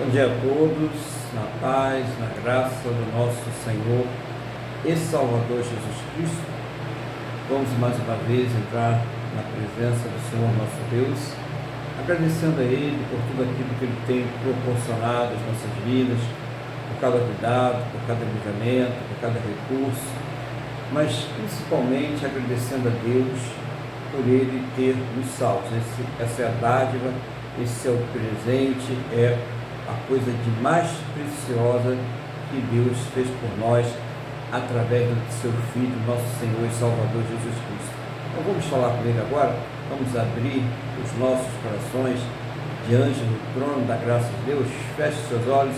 Bom dia a todos, na paz, na graça do nosso Senhor e Salvador Jesus Cristo. Vamos mais uma vez entrar na presença do Senhor nosso Deus, agradecendo a Ele por tudo aquilo que Ele tem proporcionado às nossas vidas, por cada cuidado, por cada livramento, por cada recurso, mas principalmente agradecendo a Deus por Ele ter nos salvos. Essa é a dádiva, esse é o presente, é a coisa de mais preciosa que Deus fez por nós através do seu Filho, nosso Senhor e Salvador Jesus Cristo. Então vamos falar com Ele agora, vamos abrir os nossos corações diante do trono da graça de Deus. Feche seus olhos,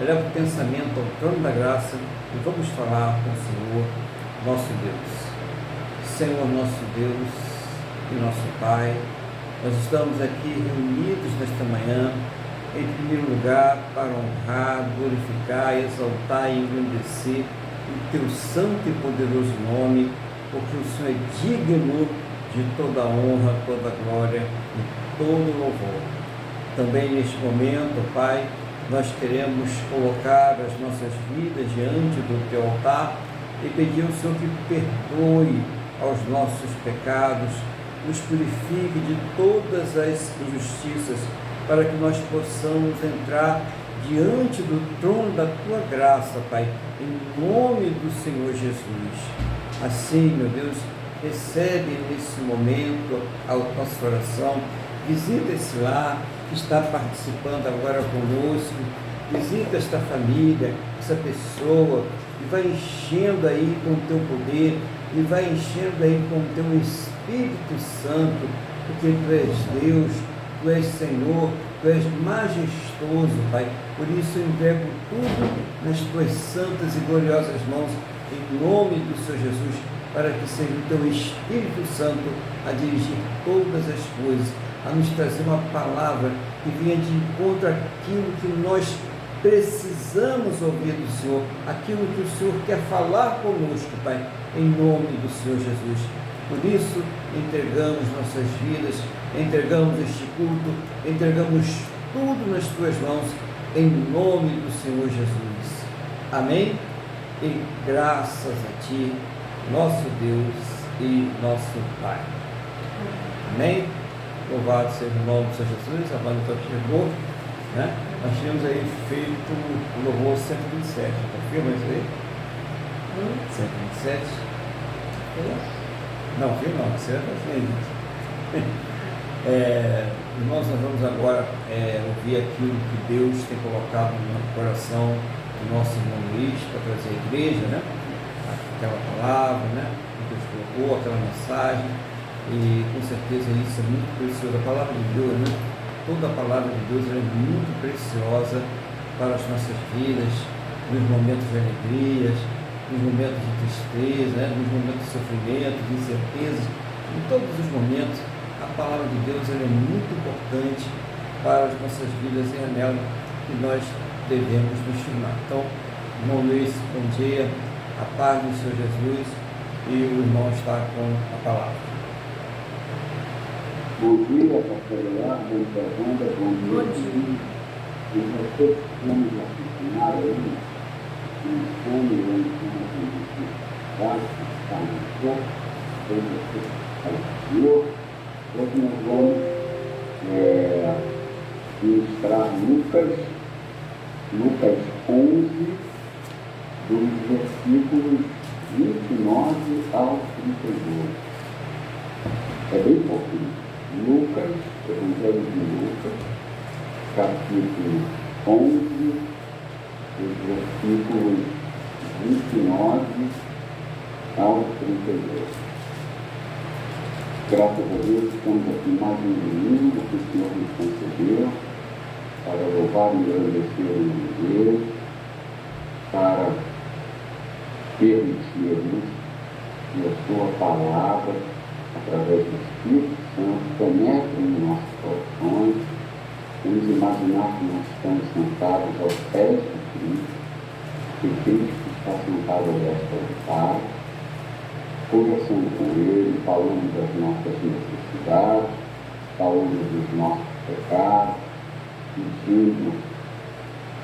eleva o pensamento ao trono da graça e vamos falar com o Senhor, nosso Deus. Senhor, nosso Deus e nosso Pai, nós estamos aqui reunidos nesta manhã, em primeiro lugar, para honrar, glorificar, exaltar e engrandecer o Teu santo e poderoso nome, porque o Senhor é digno de toda a honra, toda a glória e todo o louvor. Também neste momento, Pai, nós queremos colocar as nossas vidas diante do Teu altar e pedir ao Senhor que perdoe aos nossos pecados, nos purifique de todas as injustiças, para que nós possamos entrar diante do trono da Tua graça, Pai, em nome do Senhor Jesus. Assim, meu Deus, recebe nesse momento a nossa oração, visita esse lar que está participando agora conosco, visita esta família, essa pessoa, e vai enchendo aí com o Teu poder, e vai enchendo aí com o Teu Espírito Santo, porque Tu és Deus, Tu és Senhor, Tu és majestoso, Pai. Por isso eu entrego tudo nas Tuas santas e gloriosas mãos, em nome do Senhor Jesus, para que seja o Teu Espírito Santo a dirigir todas as coisas, a nos trazer uma palavra que venha de encontro àquilo que nós precisamos ouvir do Senhor, aquilo que o Senhor quer falar conosco, Pai, em nome do Senhor Jesus. Por isso, entregamos nossas vidas, entregamos este culto, entregamos tudo nas Tuas mãos, em nome do Senhor Jesus. Amém? E graças a Ti, nosso Deus e nosso Pai. Amém? Louvado seja o nome do Senhor Jesus. A banda está chegou, né? Nós tínhamos aí feito o louvor 127. Confirma isso aí? 127? Não, viu não, você irmãos, nós vamos agora ouvir aquilo que Deus tem colocado no coração do nosso irmão Luiz para trazer à igreja, né? Aquela palavra, né? Que Deus colocou, aquela mensagem, e com certeza isso é muito precioso. A palavra de Deus, né? Toda a palavra de Deus é muito preciosa para as nossas vidas, nos momentos de alegrias, nos momentos de tristeza, né? Nos momentos de sofrimento, de incerteza, em todos os momentos, a palavra de Deus é muito importante para as nossas vidas e é nela que nós devemos nos firmar. Então, irmão Luiz, bom dia, a paz do Senhor Jesus, e o irmão está com a palavra. Bom dia, pastor Leonardo, bom dia, Wanda, bom dia. E vocês que vamos acompanhar aí, iniciando o ano de 2024, está no corpo, todos vocês que estão no Senhor. Hoje nós vamos ministrar Lucas 11, dos versículos 29 ao 32. É bem pouquinho. Lucas, Evangelho de Lucas, capítulo 11, dos versículos 29 ao 32. Graças a Deus, estamos aqui mais um domingo que o Senhor nos concedeu para louvar e agradecer o nome de Deus, para permitir-nos que a Sua palavra, através do Espírito Santo, penetre em nossos corações, vamos imaginar que nós estamos sentados aos pés de Cristo, que Cristo está sentado ao leste do Pai, conversando com Ele, falando das nossas necessidades, falando dos nossos pecados, pedindo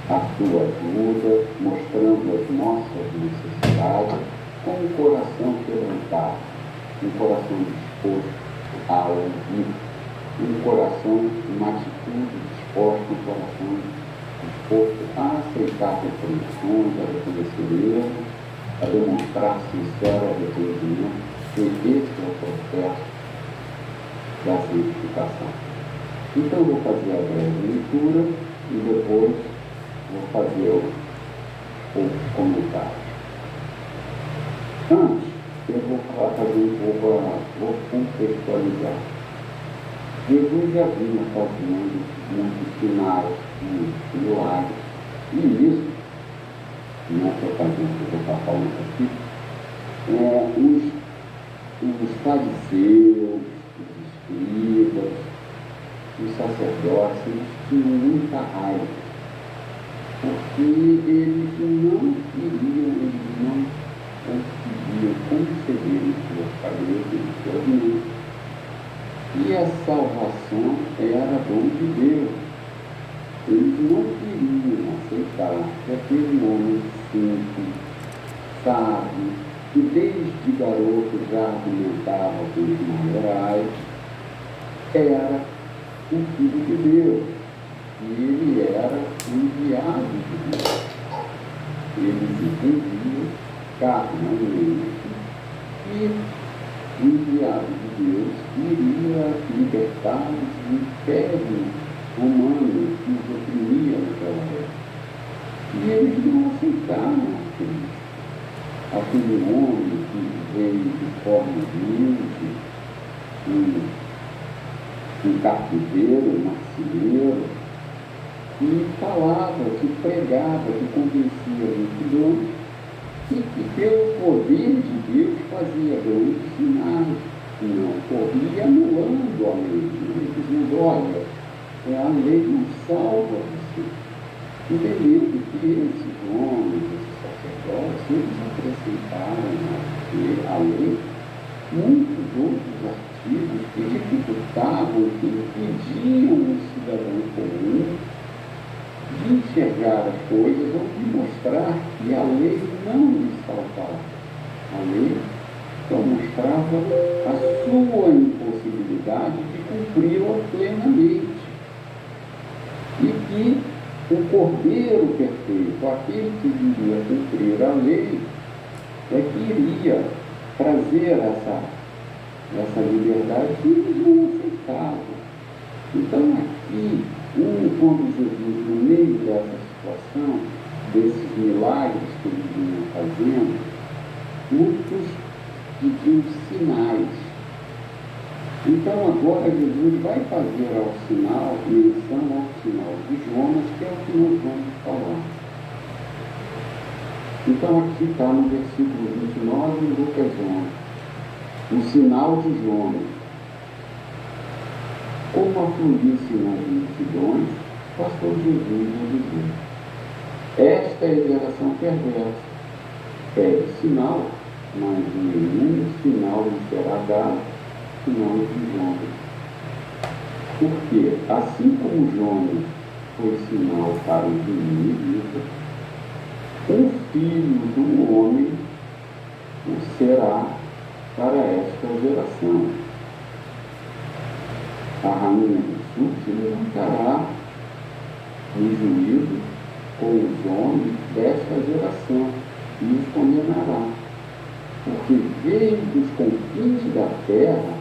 a sua ajuda, mostrando as nossas necessidades, com um coração quebrantado, um coração disposto a ouvir, um coração, uma atitude disposta, um coração disposto a aceitar repreensões, a reconhecer erros, a demonstrar sincero arrependimento, porque esse é o processo da santificação. Então, eu vou fazer a breve leitura e depois vou fazer o comentário. Antes, eu vou fazer um pouco, vou contextualizar. Jesus já vinha fazendo muitos sinais, muitos milagres, e isso, nessa ocasião que eu estou falando aqui, os fariseus, os escribas, os sacerdotes, eles tinham muita raiva, porque eles não queriam, eles não conseguiam conceber suas cabeças e suas mentes. E a salvação era dom de Deus. Eles não queriam aceitar que aquele homem simples, sábio, que desde garoto já argumentava com os maiorais, era o Filho de Deus. E ele era o enviado de Deus. Eles entendiam, carnalmente, que o enviado de Deus iria libertar-os do império romano que os oprimia naquela época. E eles não aceitaram aquele homem que veio de forma humilde, um carpinteiro, um marceneiro, que falava, que pregava, que convencia a multidão, e que pelo poder de Deus fazia grandes sinais, e não corria anulando a lei, dizendo, olha, a lei não salva você. Entendendo que esses homens, esses sacerdotes, eles acrescentaram à lei muitos outros artigos que dificultavam, que impediam o cidadão comum de enxergar as coisas ou de mostrar que a lei não lhe salvava. A lei só mostrava a sua impossibilidade de cumpri-la plenamente. E que o Cordeiro perfeito, aquele que viria cumprir a lei, é que iria trazer essa liberdade que eles não aceitavam. Então, aqui, quando Jesus, no meio dessa situação, desses milagres que eles vinham fazendo, muitos pediam sinais. Então, agora, Jesus vai fazer menção ao sinal de Jonas, que é o que nós vamos falar. Então, aqui está no versículo 29 de Lucas 11, o sinal de Jonas. Como afluíssem nas multidões, passou Jesus a dizer: esta é a geração perversa. Pede sinal, mas nenhum sinal lhe será dado, senão de Jonas. Porque, assim como Jonas foi sinal para os inimigos, o Filho do Homem o será para esta geração. A rainha do sul se levantará em juízo com os homens desta geração e os condenará, porque veio dos confins da terra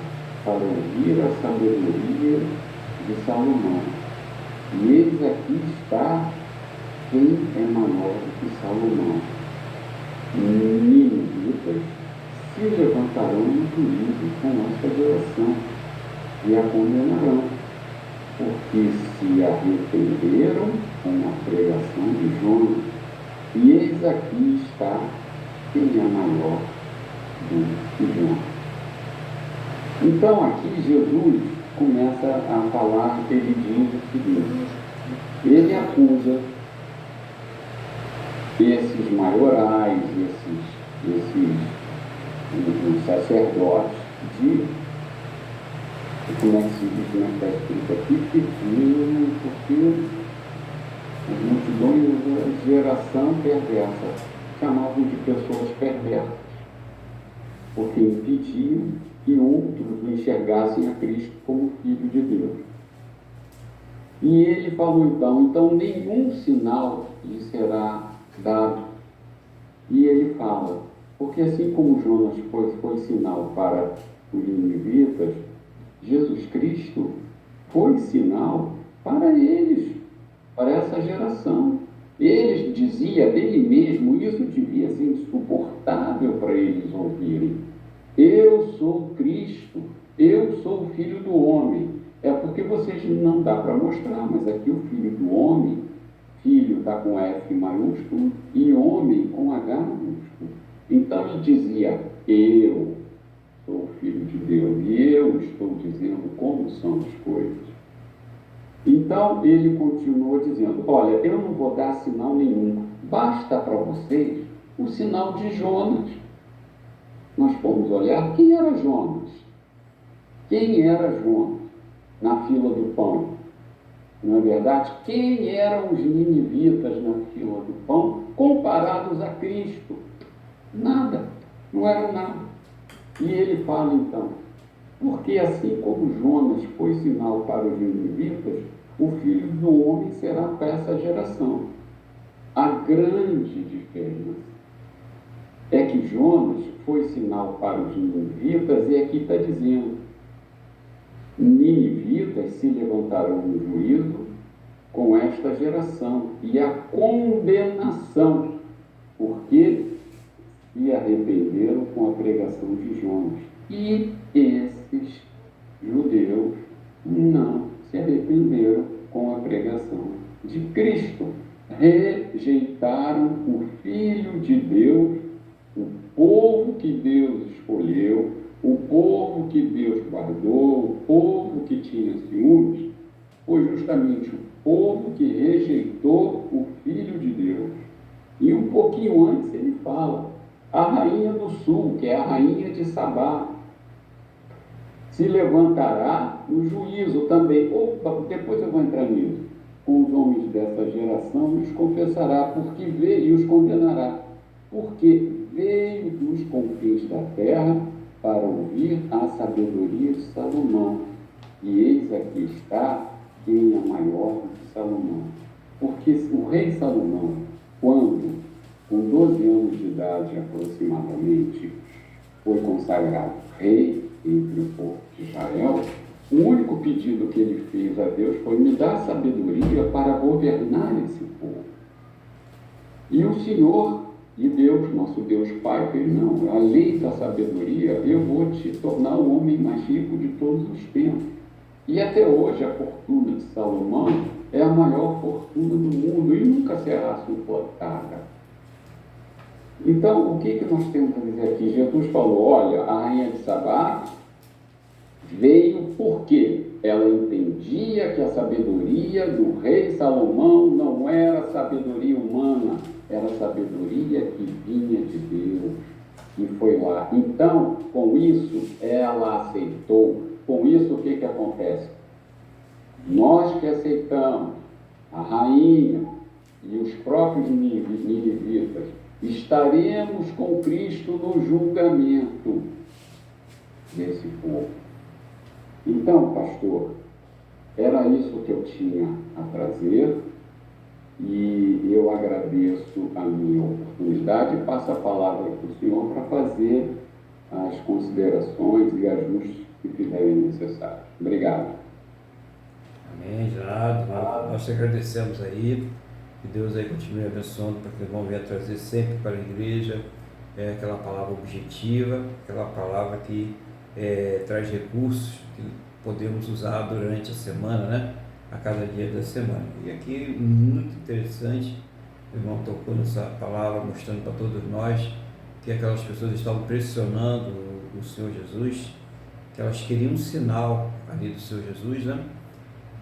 para ouvir a sabedoria de Salomão. E eis aqui está quem é maior do que Salomão. Ninivitas se levantarão em juízo com esta geração e a condenarão, porque se arrependeram com a pregação de Jonas. E eis aqui está quem é maior do que Jonas. Então aqui Jesus começa a falar, ele diz o seguinte: ele acusa esses maiorais, os sacerdotes de, como é que se diz, como é que está escrito aqui, porque as multidões geração perversa. Chamavam de pessoas perversas, porque impediam que outros enxergassem a Cristo como Filho de Deus. E ele falou então nenhum sinal lhe será dado. E ele fala, porque assim como Jonas foi sinal para os ninivitas, Jesus Cristo foi sinal para eles, para essa geração. Ele dizia dele mesmo, isso devia ser insuportável para eles ouvirem: eu sou Cristo, eu sou o Filho do Homem. É porque vocês não dá para mostrar, mas aqui o Filho do Homem, filho está com F maiúsculo e homem com H maiúsculo. Então ele dizia, eu sou o Filho de Deus e eu estou dizendo como são as coisas. Então ele continuou dizendo, olha, eu não vou dar sinal nenhum, basta para vocês o sinal de Jonas. Nós fomos olhar quem era Jonas. Quem era Jonas na fila do pão? Não é verdade? Quem eram os ninivitas na fila do pão comparados a Cristo? Nada, não eram nada. E ele fala então, porque assim como Jonas foi sinal para os ninivitas, o Filho do Homem será para essa geração. A grande diferença é que Jonas foi sinal para os ninivitas, e aqui está dizendo, ninivitas se levantarão no juízo com esta geração, e a condenação, porque se arrependeram com a pregação de Jonas. E esses judeus não se arrependeram com a pregação de Cristo. Rejeitaram o Filho de Deus, o povo que Deus escolheu, o povo que Deus guardou, o povo que tinha ciúmes, foi justamente o povo que rejeitou o Filho de Deus. E um pouquinho antes ele fala, a rainha do sul, que é a rainha de Sabá, se levantará no juízo também. Opa, depois eu vou entrar nisso. Com os homens dessa geração e os confessará, porque veio e os condenará, porque veio dos confins da terra para ouvir a sabedoria de Salomão. E eis aqui está quem é maior do que Salomão. Porque o rei Salomão, quando, com 12 anos de idade aproximadamente, foi consagrado rei entre o povo de Israel, o único pedido que ele fez a Deus foi: me dar sabedoria para governar esse povo. E o Senhor, e Deus, nosso Deus Pai, fez: não, a lei da sabedoria, eu vou te tornar o homem mais rico de todos os tempos. E até hoje a fortuna de Salomão é a maior fortuna do mundo e nunca será suplantada. Então, o que nós temos a dizer aqui? Jesus falou, olha, a rainha de Sabá veio porque ela entendia que a sabedoria do rei Salomão não era sabedoria humana, era sabedoria que vinha de Deus. E foi lá. Então, com isso, ela aceitou. Com isso, o que acontece? Nós que aceitamos, a rainha e os próprios ninivitas, estaremos com Cristo no julgamento desse povo. Então, pastor, era isso que eu tinha a trazer e eu agradeço a minha oportunidade e passo a palavra para o senhor para fazer as considerações e ajustes que fizerem necessários. Obrigado. Amém, Gerardo. Nós te agradecemos aí. Que Deus aí continue abençoando para que vão vir trazer sempre para a igreja aquela palavra objetiva, aquela palavra que traz recursos que podemos usar durante a semana, né? A cada dia da semana. E aqui, muito interessante, o irmão tocou nessa palavra, mostrando para todos nós que aquelas pessoas estavam pressionando o Senhor Jesus, que elas queriam um sinal ali do Senhor Jesus, né?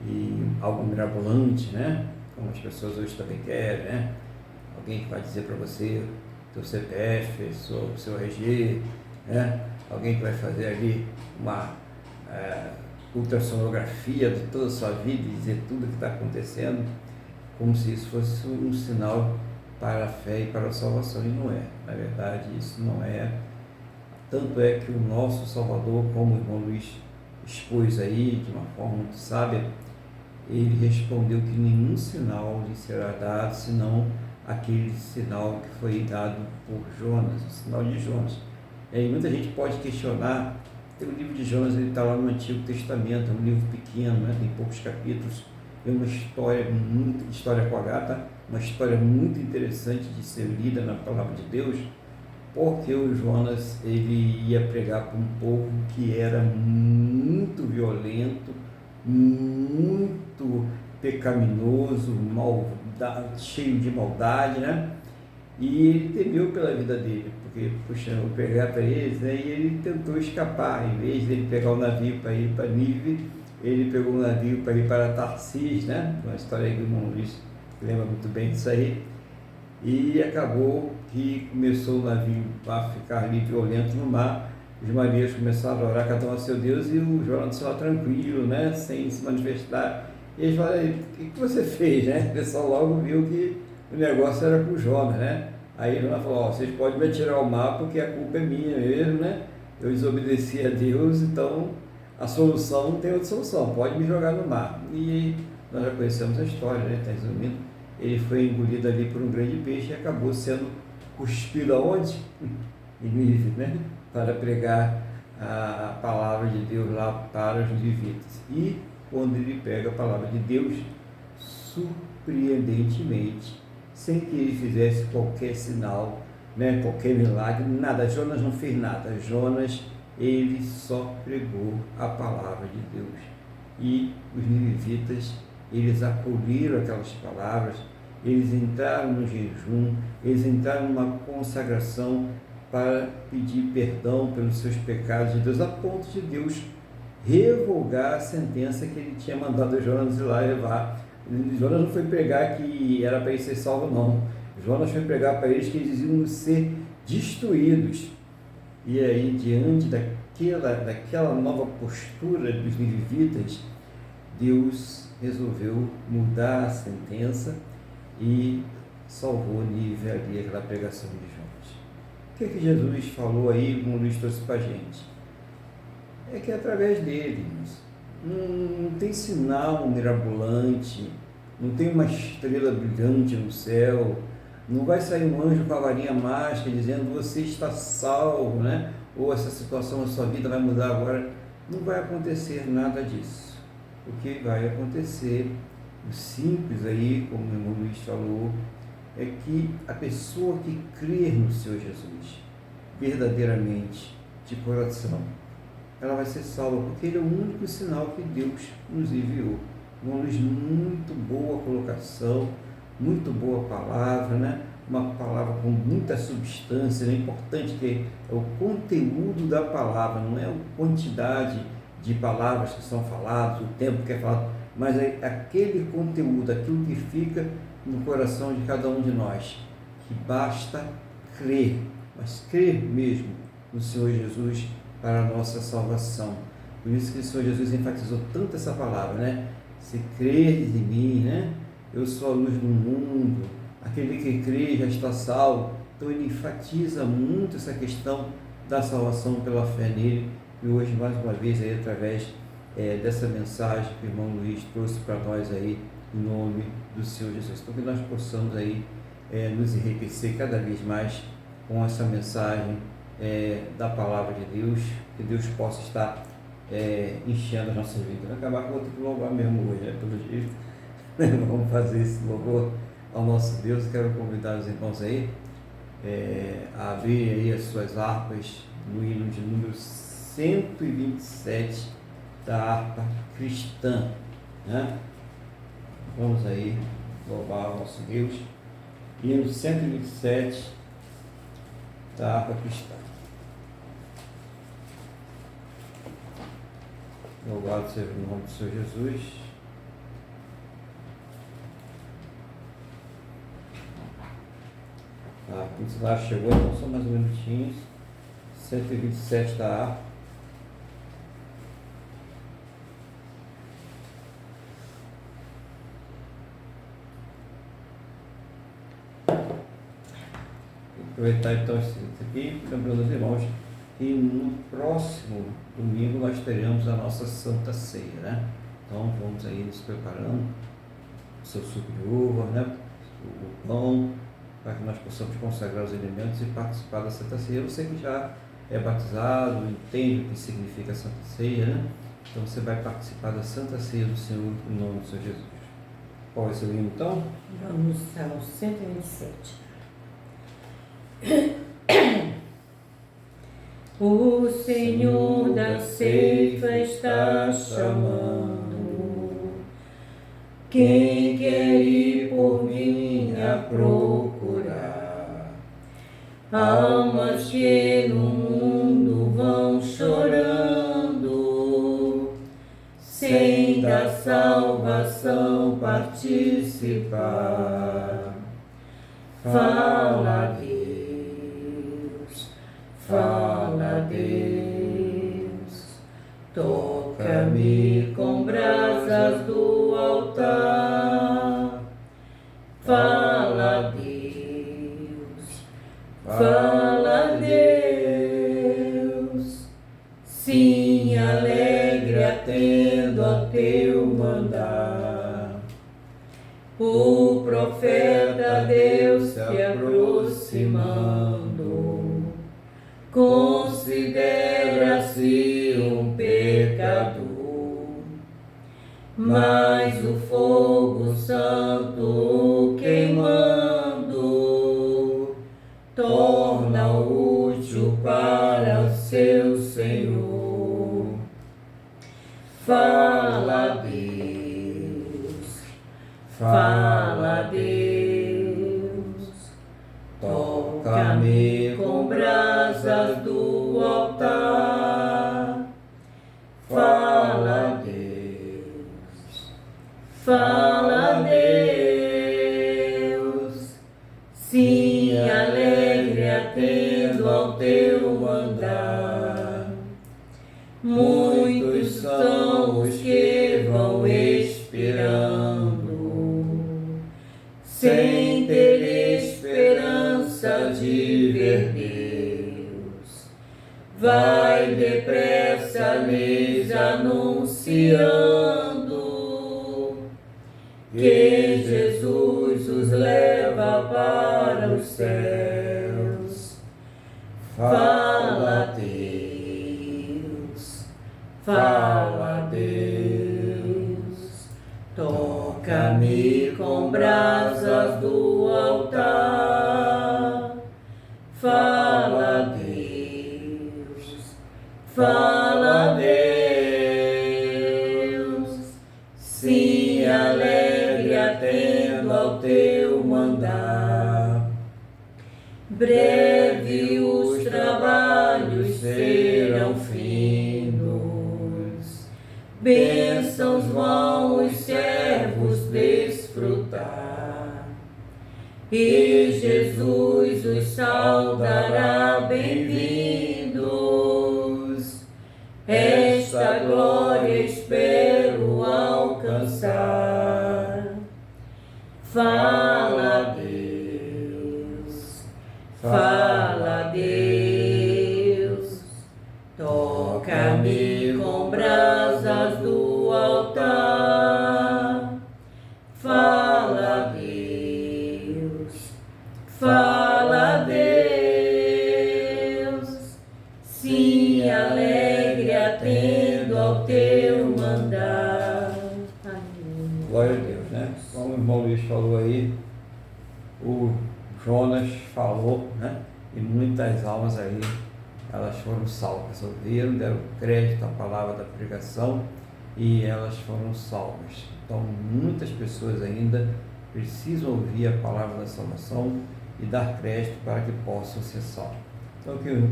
E algo mirabolante, né? Como as pessoas hoje também querem, né? Alguém que vai dizer para você seu CPF, seu RG, né? Alguém que vai fazer ali uma ultrassonografia de toda a sua vida e dizer tudo o que está acontecendo. como se isso fosse um sinal para a fé e para a salvação, e não é. Na verdade, isso não é. Tanto é que o nosso Salvador, como o irmão Luiz expôs aí, de uma forma muito sábia, ele respondeu que nenhum sinal lhe será dado, senão aquele sinal que foi dado por Jonas, o sinal de Jonas. E muita gente pode questionar, o livro de Jonas está lá no Antigo Testamento, é um livro pequeno, né? Tem poucos capítulos, é uma história com H, tá? Uma história muito interessante de ser lida na Palavra de Deus, porque o Jonas ele ia pregar para um povo que era muito violento, muito pecaminoso, cheio de maldade, né? E ele temeu pela vida dele, porque, puxa, eu vou pregar para eles, né? E ele tentou escapar. Em vez de ele pegar o navio para ir para Nínive, ele pegou o navio para ir para Tarsis, né? Uma história que o irmão Luiz lembra muito bem disso aí. E acabou que começou o navio a ficar ali violento no mar. Os marinheiros começaram a orar cada um a seu Deus, e o Jonas lá tranquilo, né? Sem se manifestar. E eles falaram: o que você fez, né? O pessoal logo viu que o negócio era com o Jonas, né? Aí Jonas falou: vocês podem me atirar ao mar porque a culpa é minha mesmo, né? Eu desobedeci a Deus, então a solução não tem outra solução, pode me jogar no mar. E nós já conhecemos a história, né? Está resumindo. Ele foi engolido ali por um grande peixe e acabou sendo cuspido aonde? Em Nínive, né? Para pregar a palavra de Deus lá para os nivitas. E quando ele pega a palavra de Deus, surpreendentemente, sem que ele fizesse qualquer sinal, né? Qualquer milagre, nada. Jonas não fez nada. Jonas, ele só pregou a palavra de Deus. E os ninivitas, eles acolheram aquelas palavras, eles entraram no jejum, eles entraram numa consagração para pedir perdão pelos seus pecados de Deus, a ponto de Deus revogar a sentença que ele tinha mandado Jonas ir lá levar. Jonas não foi pregar que era para eles ser salvos, não. Jonas foi pregar para eles que eles iam ser destruídos. E aí, diante daquela nova postura dos ninivitas, Deus resolveu mudar a sentença e salvou Nínive ali, aquela pregação de Jonas. O que Jesus falou aí, como Luiz trouxe para a gente? É que através dele, não tem sinal mirabolante, não tem uma estrela brilhante no céu, não vai sair um anjo com a varinha mágica dizendo: você está salvo, né? Ou essa situação na sua vida vai mudar agora. Não vai acontecer nada disso. O que vai acontecer, o simples aí, como o irmão Luiz falou, é que a pessoa que crer no Senhor Jesus verdadeiramente, de coração, ela vai ser salva, porque ele é o único sinal que Deus nos enviou. Irmão Luiz, muito boa colocação, muito boa palavra, né? Uma palavra com muita substância, é importante que é o conteúdo da palavra, não é a quantidade de palavras que são faladas, o tempo que é falado, mas é aquele conteúdo, aquilo que fica no coração de cada um de nós, que basta crer, mas crer mesmo no Senhor Jesus para a nossa salvação. Por isso que o Senhor Jesus enfatizou tanto essa palavra, né? Se creres em mim, né? Eu sou a luz do mundo, aquele que crê já está salvo. Então ele enfatiza muito essa questão da salvação pela fé nele. E hoje, mais uma vez, aí, através dessa mensagem que o irmão Luiz trouxe para nós aí, em nome do Senhor Jesus. Então que nós possamos aí nos enriquecer cada vez mais com essa mensagem da palavra de Deus, que Deus possa estar enchendo as nossas vidas. Vai acabar que eu vou ter que louvar mesmo hoje, pelo jeito. Vamos fazer esse louvor ao nosso Deus. Eu quero convidar os irmãos aí a abrir aí as suas harpas no hino de número 127 da harpa cristã, né? Vamos aí louvar o nosso Deus. Hino 127 da harpa cristã. Louvado seja o nome do Senhor Jesus. Quando lá chegou, então só mais um minutinho. 127 da harpa. aproveitar então isso aqui, lembrando os irmãos que no próximo domingo nós teremos a nossa Santa Ceia, né? Então vamos aí nos preparando, o seu suco de uva, né? O pão, para que nós possamos consagrar os elementos e participar da Santa Ceia. Você que já é batizado, entende o que significa a Santa Ceia, né? Então você vai participar da Santa Ceia do Senhor em nome do Senhor Jesus. Qual vai ser o hino então? Vamos ao 127. O Senhor da ceifa está chamando, quem quer ir por mim a procurar. Almas que no mundo vão chorando, sem da salvação participar. Fala, Deus, fala, Deus, toca-me com brasas do altar. Fala, Deus, fala, Deus, sim, alegre atendo ao teu mandar. O profeta Deus se aproximando, considera-se um pecador, mas o fogo santo queimando torna-o útil para o seu Senhor. Fala, Deus, fala, Deus, toca-me com brasas do altar. Fala, Deus, fala, Deus, sim, alegre atendo ao teu mandar. Muitos são os que vão esperando, sem ter esperança de ver Deus. Vai depressa lhes anunciando que Jesus os leva para os céus. Fala, Deus, fala, Deus, toca-me com brasas do altar. Fala, Deus, fala, Deus, sim, alegre atendo ao teu mandar. Breve os trabalhos serão findos, bênçãos vão os servos desfrutar, e Jesus os saudará bem-vindos. Esta glória espero alcançar. Fala, Deus, fala, Deus, toca-me com brasas do altar. Fala, Deus, fala, Deus, sim, alegre atendo ao teu mandar. Amém. Glória a Deus, né? Como o irmão Luiz falou aí, o Jonas falou, né? E muitas almas aí, elas foram salvas, ouviram, deram crédito à palavra da pregação e elas foram salvas. Então, muitas pessoas ainda precisam ouvir a palavra da salvação e dar crédito para que possam ser salvos. Então, que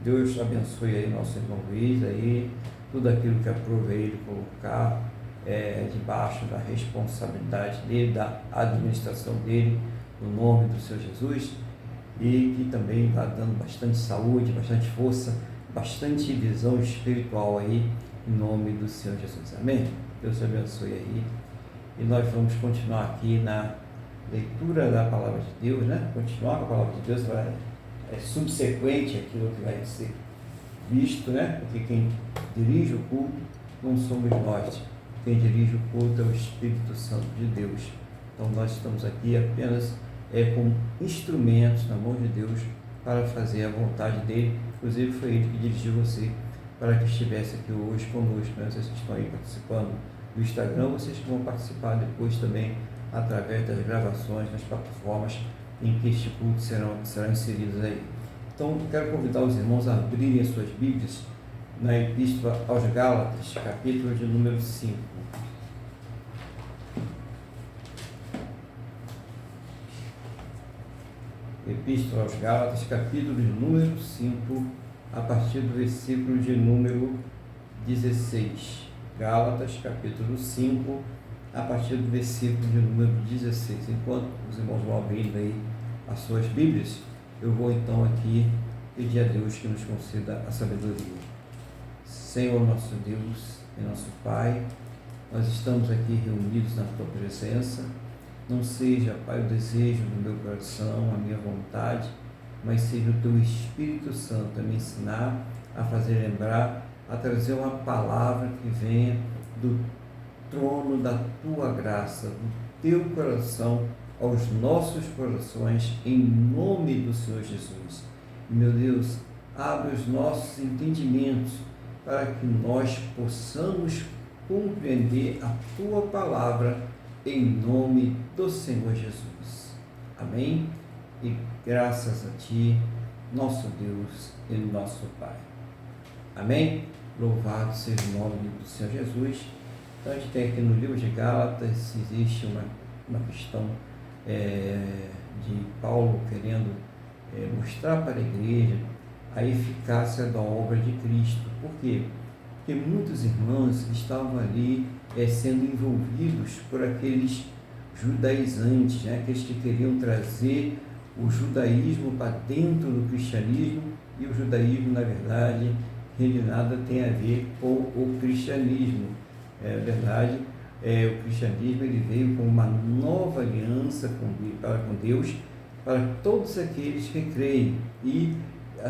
Deus abençoe aí nosso irmão Luiz, aí, tudo aquilo que aprove ele colocar debaixo da responsabilidade dele, da administração dele, no nome do Senhor Jesus, e que também vá dando bastante saúde, bastante força, bastante visão espiritual aí, em nome do Senhor Jesus. Amém? Deus te abençoe aí. E nós vamos continuar aqui na leitura da Palavra de Deus, né? Continuar com a Palavra de Deus, vai subsequente àquilo que vai ser visto, né? Porque quem dirige o culto não somos nós, quem dirige o culto é o Espírito Santo de Deus. Então nós estamos aqui apenas como instrumentos na mão de Deus para fazer a vontade dele. Inclusive foi ele que dirigiu você para que estivesse aqui hoje conosco, né? Vocês que estão aí participando do Instagram, vocês que vão participar depois também através das gravações nas plataformas em que este culto serão inseridos aí. Então quero convidar os irmãos a abrirem as suas Bíblias na Epístola aos Gálatas, capítulo de número 5. Epístola aos Gálatas, capítulo de número 5, a partir do versículo de número 16. Gálatas, capítulo 5, a partir do versículo de número 16. Enquanto os irmãos vão abrindo aí as suas Bíblias, eu vou então aqui pedir a Deus que nos conceda a sabedoria. Senhor nosso Deus e nosso Pai, nós estamos aqui reunidos na Tua presença. Não seja, Pai, o desejo do meu coração, a minha vontade, mas seja o Teu Espírito Santo a me ensinar, a fazer lembrar, a trazer uma palavra que venha do trono da Tua graça, do Teu coração aos nossos corações, em nome do Senhor Jesus. Meu Deus, abre os nossos entendimentos para que nós possamos compreender a Tua palavra em nome do Senhor Jesus. Amém? E graças a Ti, nosso Deus e nosso Pai. Amém? Louvado seja o nome do Senhor Jesus. Então a gente tem aqui no livro de Gálatas, existe uma questão de Paulo querendo mostrar para a igreja a eficácia da obra de Cristo. Por quê? Porque muitos irmãos estavam ali sendo envolvidos por aqueles judaizantes, né? Aqueles que queriam trazer o judaísmo para dentro do cristianismo, e o judaísmo, na verdade, ele nada tem a ver com o cristianismo. É verdade, o cristianismo ele veio com uma nova aliança com Deus, para todos aqueles que creem. E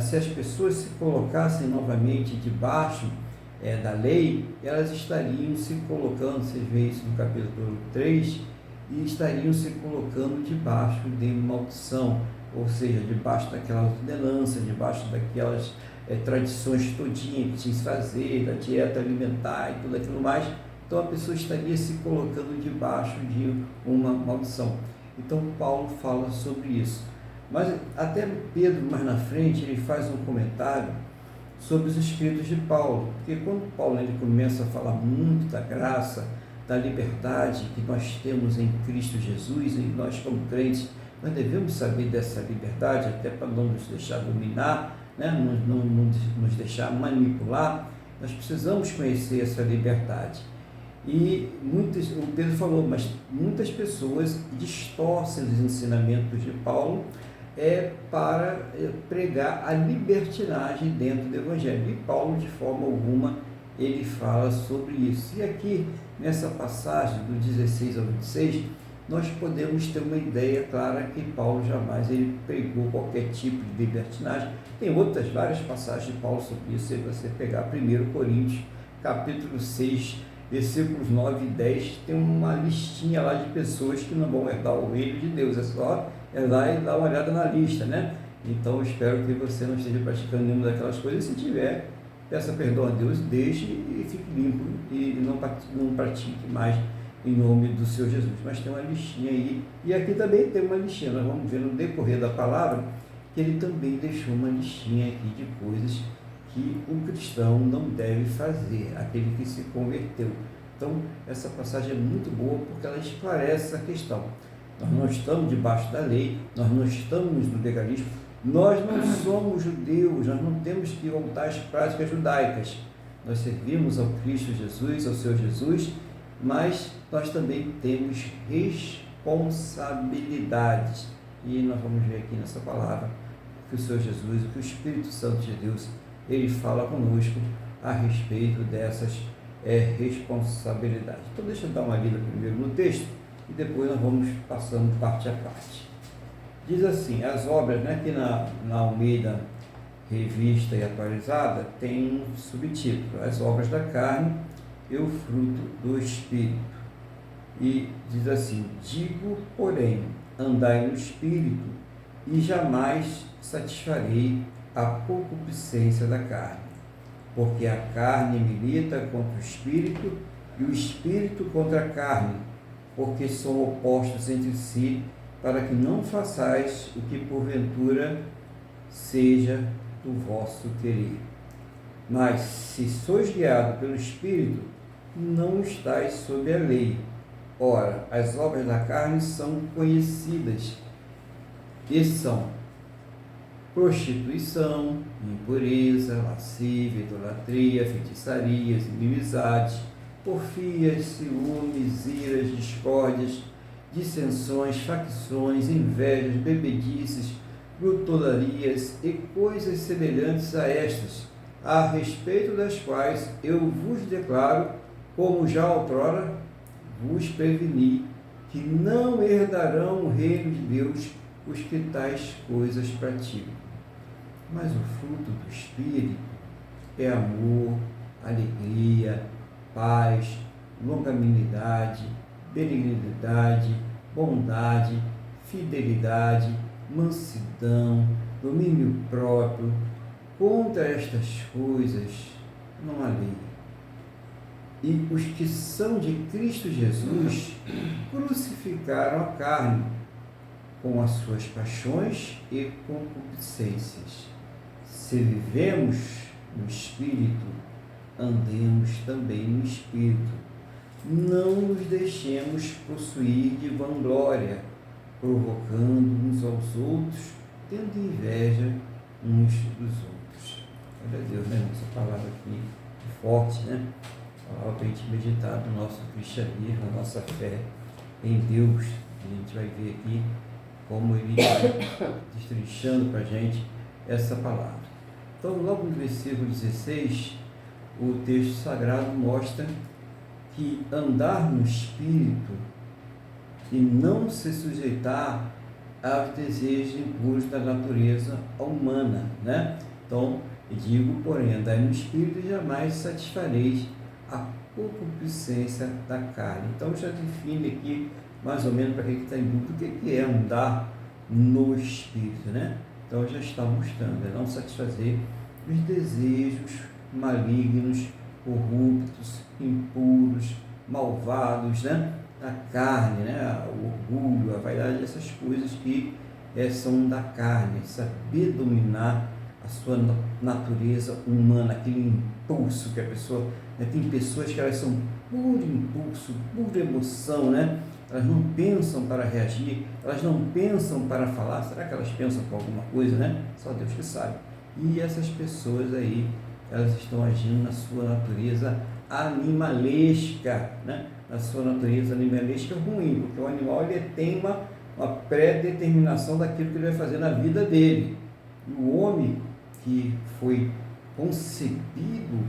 se as pessoas se colocassem novamente debaixo da lei, elas estariam se colocando, vocês veem isso no capítulo 3, e estariam se colocando debaixo de maldição, ou seja, debaixo daquela ordenança, debaixo daquelas tradições todinhas que tinha que se fazer, da dieta alimentar e tudo aquilo mais. Então a pessoa estaria se colocando debaixo de uma maldição. Então Paulo fala sobre isso. Mas até Pedro, mais na frente, ele faz um comentário sobre os escritos de Paulo, porque quando Paulo ele começa a falar muito da graça, da liberdade que nós temos em Cristo Jesus, e nós como crentes, nós devemos saber dessa liberdade, até para não nos deixar dominar, né? não nos deixar manipular. Nós precisamos conhecer essa liberdade. E o Pedro falou, mas muitas pessoas distorcem os ensinamentos de Paulo para pregar a libertinagem dentro do Evangelho. E Paulo, de forma alguma, ele fala sobre isso. E aqui, nessa passagem do 16 ao 26, nós podemos ter uma ideia clara que Paulo jamais ele pregou qualquer tipo de libertinagem. Tem outras várias passagens de Paulo sobre isso. Se você pegar 1 Coríntios, capítulo 6, versículos 9 e 10, tem uma listinha lá de pessoas que não vão herdar o reino de Deus. É só lá e dar uma olhada na lista, né? Então eu espero que você não esteja praticando nenhuma daquelas coisas. Se tiver, peça perdão a Deus, deixe e fique limpo e não pratique mais em nome do Senhor Jesus. Mas tem uma listinha aí, e aqui também tem uma listinha. Nós vamos ver no decorrer da palavra que ele também deixou uma listinha aqui de coisas que um cristão não deve fazer, aquele que se converteu. Então essa passagem é muito boa porque ela esclarece a questão. Nós não estamos debaixo da lei, nós não estamos no legalismo, nós não somos judeus, nós não temos que voltar às práticas judaicas. Nós servimos ao Cristo Jesus, ao Senhor Jesus, mas nós também temos responsabilidades. E nós vamos ver aqui nessa palavra que o Senhor Jesus, que o Espírito Santo de Deus, ele fala conosco a respeito dessas responsabilidades. Então deixa eu dar uma lida primeiro no texto, e depois nós vamos passando parte a parte. Diz assim, as obras, né, que na Almeida Revista e Atualizada tem um subtítulo, as obras da carne e o fruto do Espírito. E diz assim, digo, porém, andai no Espírito e jamais satisfarei a concupiscência da carne, porque a carne milita contra o Espírito e o Espírito contra a carne, porque são opostos entre si, para que não façais o que porventura seja do vosso querer. Mas se sois guiados pelo Espírito, não estáis sob a lei. Ora, as obras da carne são conhecidas, e são prostituição, impureza, lascívia, idolatria, feitiçarias, inimizades, porfias, ciúmes, iras, discórdias, dissensões, facções, invejas, bebedices, glutonarias e coisas semelhantes a estas, a respeito das quais eu vos declaro, como já outrora vos preveni, que não herdarão o reino de Deus os que tais coisas praticam. Mas o fruto do Espírito é amor, alegria, paz, longanimidade, benignidade, bondade, fidelidade, mansidão, domínio próprio. Contra estas coisas não há lei. E os que são de Cristo Jesus crucificaram a carne com as suas paixões e concupiscências. Se vivemos no Espírito, andemos também no Espírito. Não nos deixemos possuir de vanglória, provocando uns aos outros, tendo inveja uns dos outros. Olha Deus, né? Essa palavra aqui é forte, né? Palavra para a gente meditar no nosso cristianismo, na nossa fé em Deus. A gente vai ver aqui como ele vai destrinchando para a gente essa palavra. Então, logo no versículo 16, o texto sagrado mostra que andar no Espírito e não se sujeitar aos desejos impuros da natureza humana, né? Então, eu digo, porém, andai no Espírito e jamais satisfareis a concupiscência da carne. Então, já define aqui, mais ou menos, para quem está em dúvida, o que é andar no Espírito, né? Então, já está mostrando, é não satisfazer os desejos malignos, corruptos, impuros, malvados, né? A carne, né? O orgulho, a vaidade, essas coisas que são da carne, saber dominar a sua natureza humana, aquele impulso que a pessoa, né? Tem pessoas que elas são puro impulso, pura emoção, né? Elas não pensam para reagir, elas não pensam para falar. Será que elas pensam com alguma coisa, né? Só Deus que sabe. E essas pessoas aí, elas estão agindo na sua natureza animalesca, né? Na sua natureza animalesca ruim, porque o animal ele tem uma pré-determinação daquilo que ele vai fazer na vida dele. E o homem que foi concebido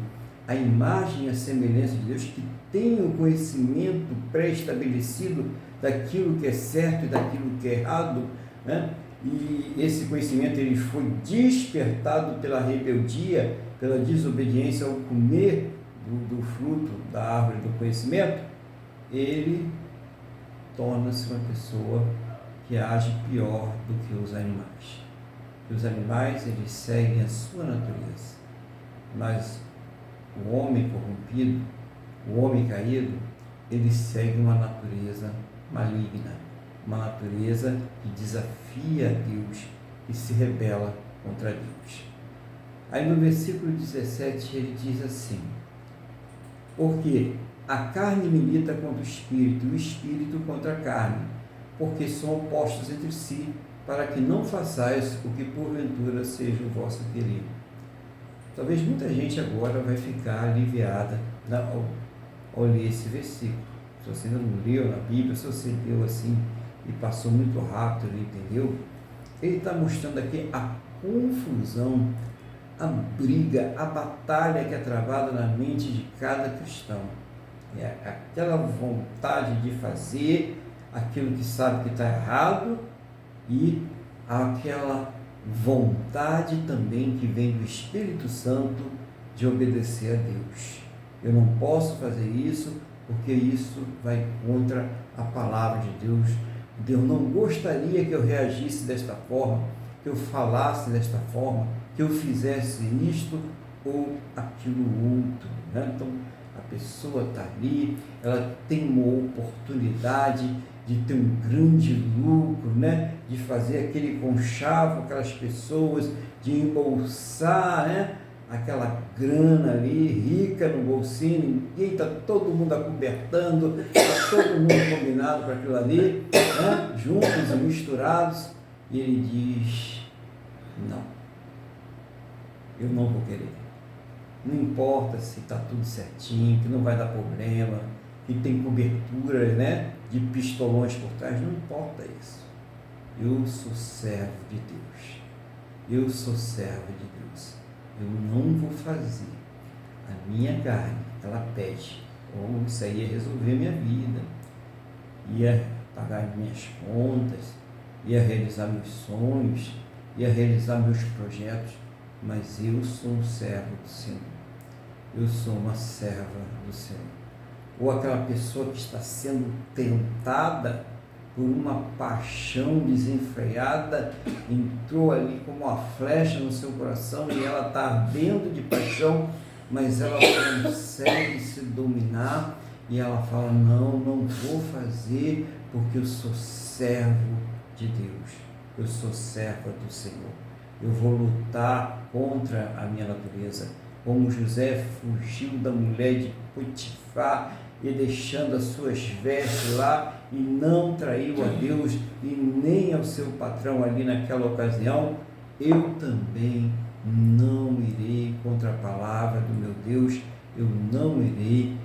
à imagem e à semelhança de Deus, que tem o conhecimento pré-estabelecido daquilo que é certo e daquilo que é errado, né? E esse conhecimento ele foi despertado pela rebeldia, pela desobediência ao comer do fruto da árvore do conhecimento, ele torna-se uma pessoa que age pior do que os animais. Os animais, eles seguem a sua natureza, mas o homem corrompido, o homem caído, ele segue uma natureza maligna, uma natureza que desafia a Deus e se rebela contra Deus. Aí no versículo 17 ele diz assim: porque a carne milita contra o Espírito e o Espírito contra a carne, porque são opostos entre si, para que não façais o que porventura seja o vosso querer. Talvez muita gente agora vai ficar aliviada ao ler esse versículo. Se você ainda não leu na Bíblia, se você leu assim e passou muito rápido, não entendeu? Ele está mostrando aqui a confusão, a briga, a batalha que é travada na mente de cada cristão. É aquela vontade de fazer aquilo que sabe que está errado e aquela vontade também que vem do Espírito Santo de obedecer a Deus. Eu não posso fazer isso porque isso vai contra a palavra de Deus. Deus não gostaria que eu reagisse desta forma, que eu falasse desta forma, que eu fizesse isto ou aquilo outro, né? Então, a pessoa está ali, ela tem uma oportunidade de ter um grande lucro, né? De fazer aquele conchavo, aquelas pessoas, de embolsar, né? Aquela grana ali, rica no bolsinho, ninguém, está todo mundo acobertando, está todo mundo combinado para aquilo ali, né? Juntos e misturados, e ele diz, não, eu não vou querer. Não importa se está tudo certinho, que não vai dar problema, que tem cobertura, né, de pistolões por trás, não importa isso. Eu sou servo de Deus. Eu sou servo de Deus. Eu não vou fazer. A minha carne, ela pede. Ou isso aí ia resolver minha vida. Ia pagar minhas contas, ia realizar meus sonhos, ia realizar meus projetos. Mas eu sou um servo do Senhor. Eu sou uma serva do Senhor. Ou aquela pessoa que está sendo tentada por uma paixão desenfreada, entrou ali como uma flecha no seu coração e ela está ardendo de paixão, mas ela consegue se dominar e ela fala, não vou fazer porque eu sou servo de Deus, eu sou serva do Senhor. Eu vou lutar contra a minha natureza, como José fugiu da mulher de Potifar e deixando as suas vestes lá e não traiu a Deus e nem ao seu patrão ali naquela ocasião, eu também não irei contra a palavra do meu Deus, eu não irei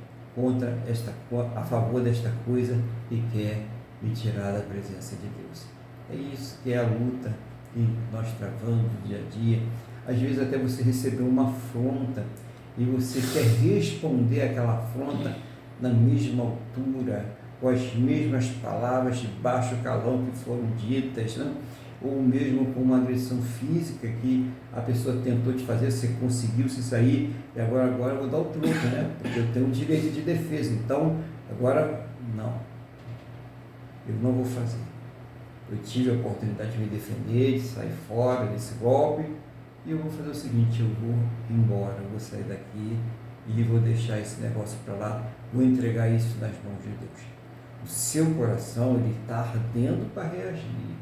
a favor desta coisa que quer me tirar da presença de Deus. É isso que é a luta que nós travamos no dia a dia. Às vezes até você recebeu uma afronta e você quer responder aquela afronta na mesma altura, com as mesmas palavras de baixo calão que foram ditas, né? Ou mesmo com uma agressão física que a pessoa tentou te fazer, você conseguiu se sair, e agora eu vou dar o truque, né? Porque eu tenho o direito de defesa, então agora não, eu não vou fazer. Eu tive a oportunidade de me defender, de sair fora desse golpe, e eu vou fazer o seguinte, eu vou embora, eu vou sair daqui e vou deixar esse negócio para lá, vou entregar isso nas mãos de Deus. O seu coração, ele está ardendo para reagir,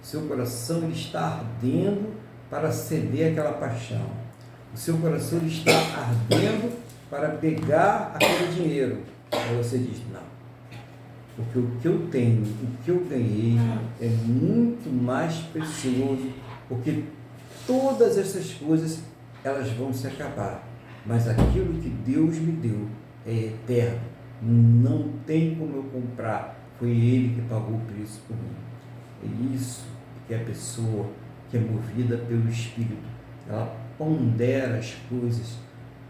o seu coração, ele está ardendo para ceder àquela paixão, o seu coração, ele está ardendo para pegar aquele dinheiro, aí você diz, não, porque o que eu tenho, o que eu ganhei é muito mais precioso, porque todas essas coisas, elas vão se acabar, mas aquilo que Deus me deu é eterno, não tem como eu comprar, foi Ele que pagou o preço por mim. É isso que a pessoa que é movida pelo Espírito, ela pondera as coisas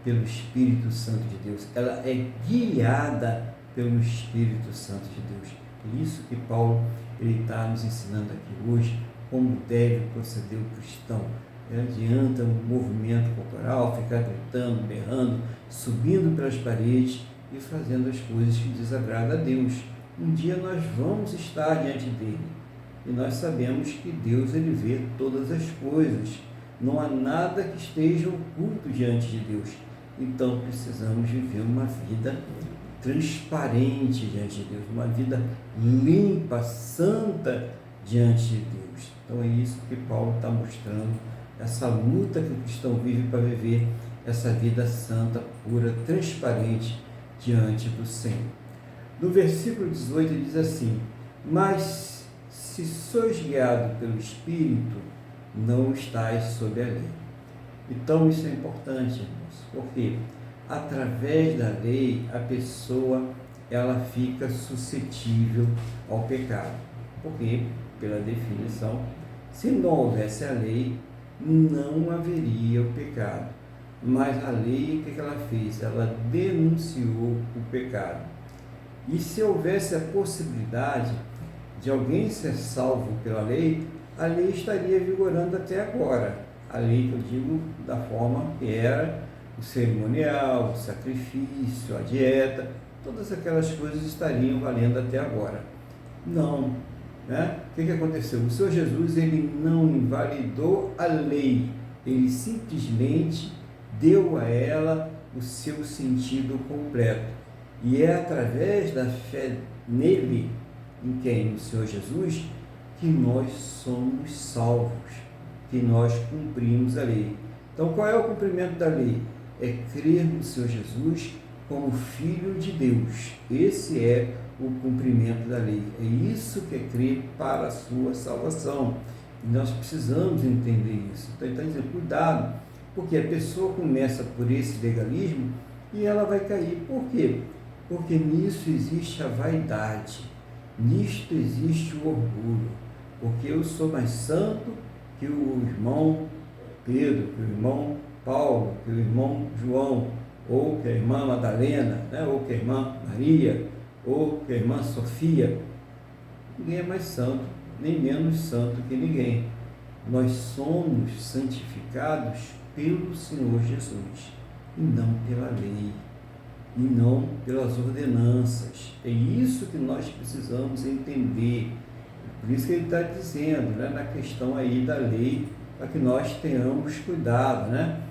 pelo Espírito Santo de Deus, ela é guiada pelo Espírito Santo de Deus. É isso que Paulo está nos ensinando aqui hoje, como deve proceder o cristão. Não adianta um movimento corporal, ficar gritando, berrando, subindo pelas paredes e fazendo as coisas que desagradam a Deus. Um dia nós vamos estar diante dele e nós sabemos que Deus, ele vê todas as coisas. Não há nada que esteja oculto diante de Deus. Então precisamos viver uma vida transparente diante de Deus, uma vida limpa, santa diante de Deus. Então é isso que Paulo está mostrando, essa luta que o cristão vive para viver essa vida santa, pura, transparente diante do Senhor. No versículo 18 ele diz assim, mas se sois guiado pelo Espírito, não estáis sob a lei. Então isso é importante, irmãos, porque através da lei a pessoa ela fica suscetível ao pecado, porque pela definição, se não houvesse a lei, não haveria o pecado, mas a lei, o que ela fez? Ela denunciou o pecado. E se houvesse a possibilidade de alguém ser salvo pela lei, a lei estaria vigorando até agora. A lei que eu digo da forma que era o cerimonial, o sacrifício, a dieta, todas aquelas coisas estariam valendo até agora. Não, né? O que aconteceu? O Senhor Jesus, ele não invalidou a lei, ele simplesmente deu a ela o seu sentido completo. E é através da fé nele, em quem? No Senhor Jesus, que nós somos salvos, que nós cumprimos a lei. Então, qual é o cumprimento da lei? É crer no Senhor Jesus como Filho de Deus. Esse é o cumprimento da lei. É isso que é crer para a sua salvação. E nós precisamos entender isso. Então, ele está dizendo, cuidado, porque a pessoa começa por esse legalismo e ela vai cair. Por quê? Porque nisso existe a vaidade, nisto existe o orgulho, porque eu sou mais santo que o irmão Pedro, que o irmão Paulo, que o irmão João, ou que a irmã Madalena, né? Ou que a irmã Maria, ou que a irmã Sofia. Ninguém é mais santo, nem menos santo que ninguém. Nós somos santificados pelo Senhor Jesus, e não pela lei, e não pelas ordenanças. É isso que nós precisamos entender. Por isso que ele está dizendo, né, na questão aí da lei, para que nós tenhamos cuidado, né?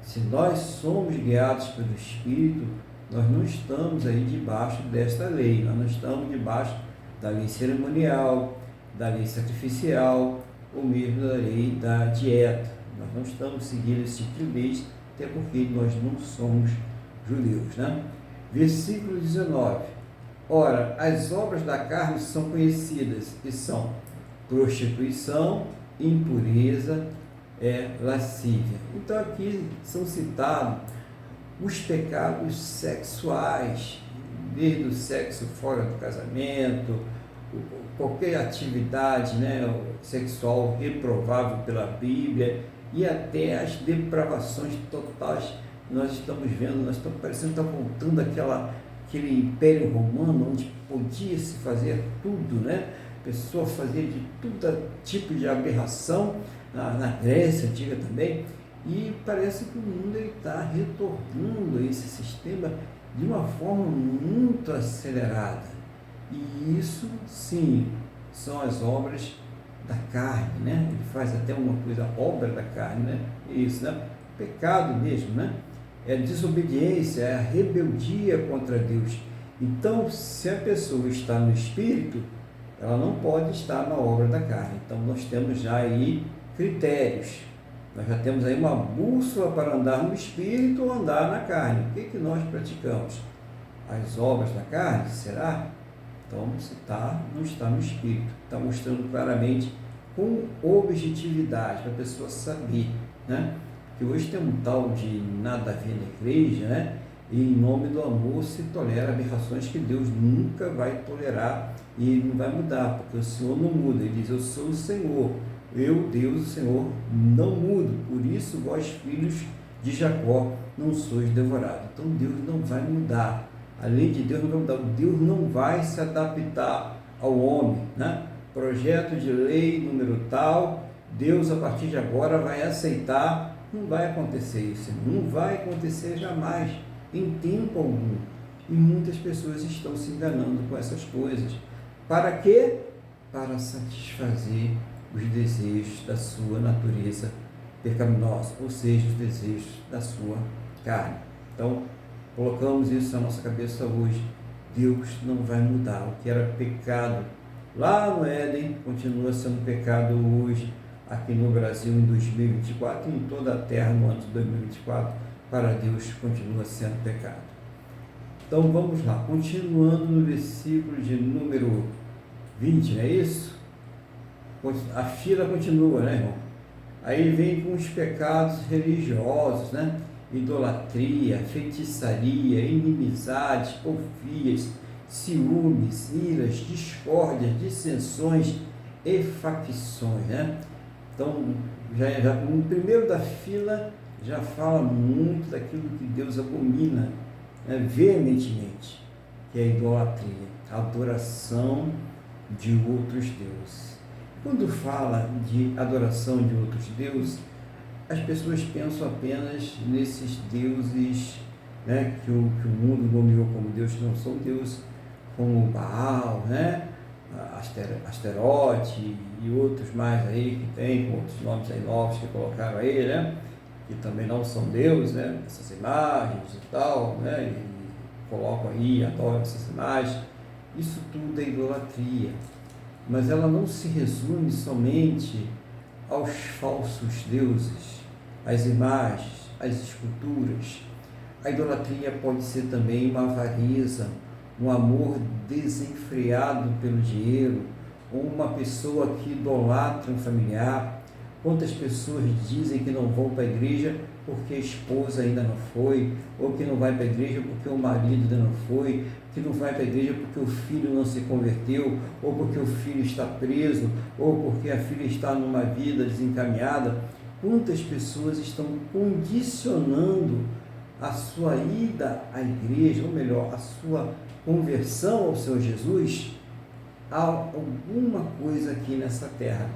Se nós somos guiados pelo Espírito, nós não estamos aí debaixo desta lei, nós não estamos debaixo da lei cerimonial, da lei sacrificial, ou mesmo da lei da dieta. Nós não estamos seguindo esse tipo de leis, até porque nós não somos judeus, né? Versículo 19. Ora, as obras da carne são conhecidas, e são prostituição, impureza, lascívia. Então aqui são citados os pecados sexuais, desde o sexo fora do casamento, qualquer atividade, né, sexual reprovável pela Bíblia, e até as depravações totais que nós estamos vendo. Nós estamos parecendo estar voltando aquele Império Romano, onde podia se fazer tudo, né? A pessoa fazia de todo tipo de aberração, na Grécia antiga também, e parece que o mundo está retornando a esse sistema de uma forma muito acelerada. E isso, sim, são as obras da carne, né? Ele faz até uma coisa, obra da carne, né? Isso, né? Pecado mesmo, né? É a desobediência, é a rebeldia contra Deus. Então, se a pessoa está no Espírito, ela não pode estar na obra da carne. Então, nós temos já aí critérios. Nós já temos aí uma bússola para andar no Espírito ou andar na carne. O que nós praticamos? As obras da carne, será? Então, você não está no Espírito. Está mostrando claramente, com objetividade, para a pessoa saber, né? Que hoje tem um tal de nada a ver na igreja, né? E em nome do amor se tolera aberrações que Deus nunca vai tolerar e não vai mudar, porque o Senhor não muda. Ele diz, eu sou o Senhor, eu, Deus, o Senhor, não mudo. Por isso, vós, filhos de Jacó, não sois devorados. Então, Deus não vai mudar. A lei de Deus não vai mudar. Deus não vai se adaptar ao homem, né? Projeto de lei número tal, Deus, a partir de agora, vai aceitar. Não vai acontecer isso, não vai acontecer jamais, em tempo algum. E muitas pessoas estão se enganando com essas coisas. Para quê? Para satisfazer os desejos da sua natureza pecaminosa, ou seja, os desejos da sua carne. Então, colocamos isso na nossa cabeça hoje. Deus não vai mudar. O que era pecado lá no Éden continua sendo pecado hoje, aqui no Brasil em 2024 e em toda a terra no ano de 2024, para Deus continua sendo pecado. Então vamos lá, continuando no versículo de número 20, não é isso? A fila continua, né, irmão? Aí vem com os pecados religiosos, né? Idolatria, feitiçaria, inimizades, porfias, ciúmes, iras, discórdias, dissensões e facções, né? Então, já no primeiro da fila, já fala muito daquilo que Deus abomina, né, veementemente, que é a idolatria, a adoração de outros deuses. Quando fala de adoração de outros deuses, as pessoas pensam apenas nesses deuses, né, que o mundo nomeou como Deus, que não são deuses como Baal, né, Asterote e outros mais aí que tem, com outros nomes aí novos que colocaram aí, né, que também não são deuses, né, essas imagens e tal, né, e colocam aí, adoram essas imagens. Isso tudo é idolatria, mas ela não se resume somente aos falsos deuses, às imagens, às esculturas. A idolatria pode ser também uma avareza, um amor desenfreado pelo dinheiro, ou uma pessoa que idolatra um familiar. Quantas pessoas dizem que não vão para a igreja porque a esposa ainda não foi, ou que não vai para a igreja porque o marido ainda não foi, que não vai para a igreja porque o filho não se converteu, ou porque o filho está preso, ou porque a filha está numa vida desencaminhada. Quantas pessoas estão condicionando a sua ida à igreja, ou melhor, a sua conversão ao Senhor Jesus, a alguma coisa aqui nessa terra?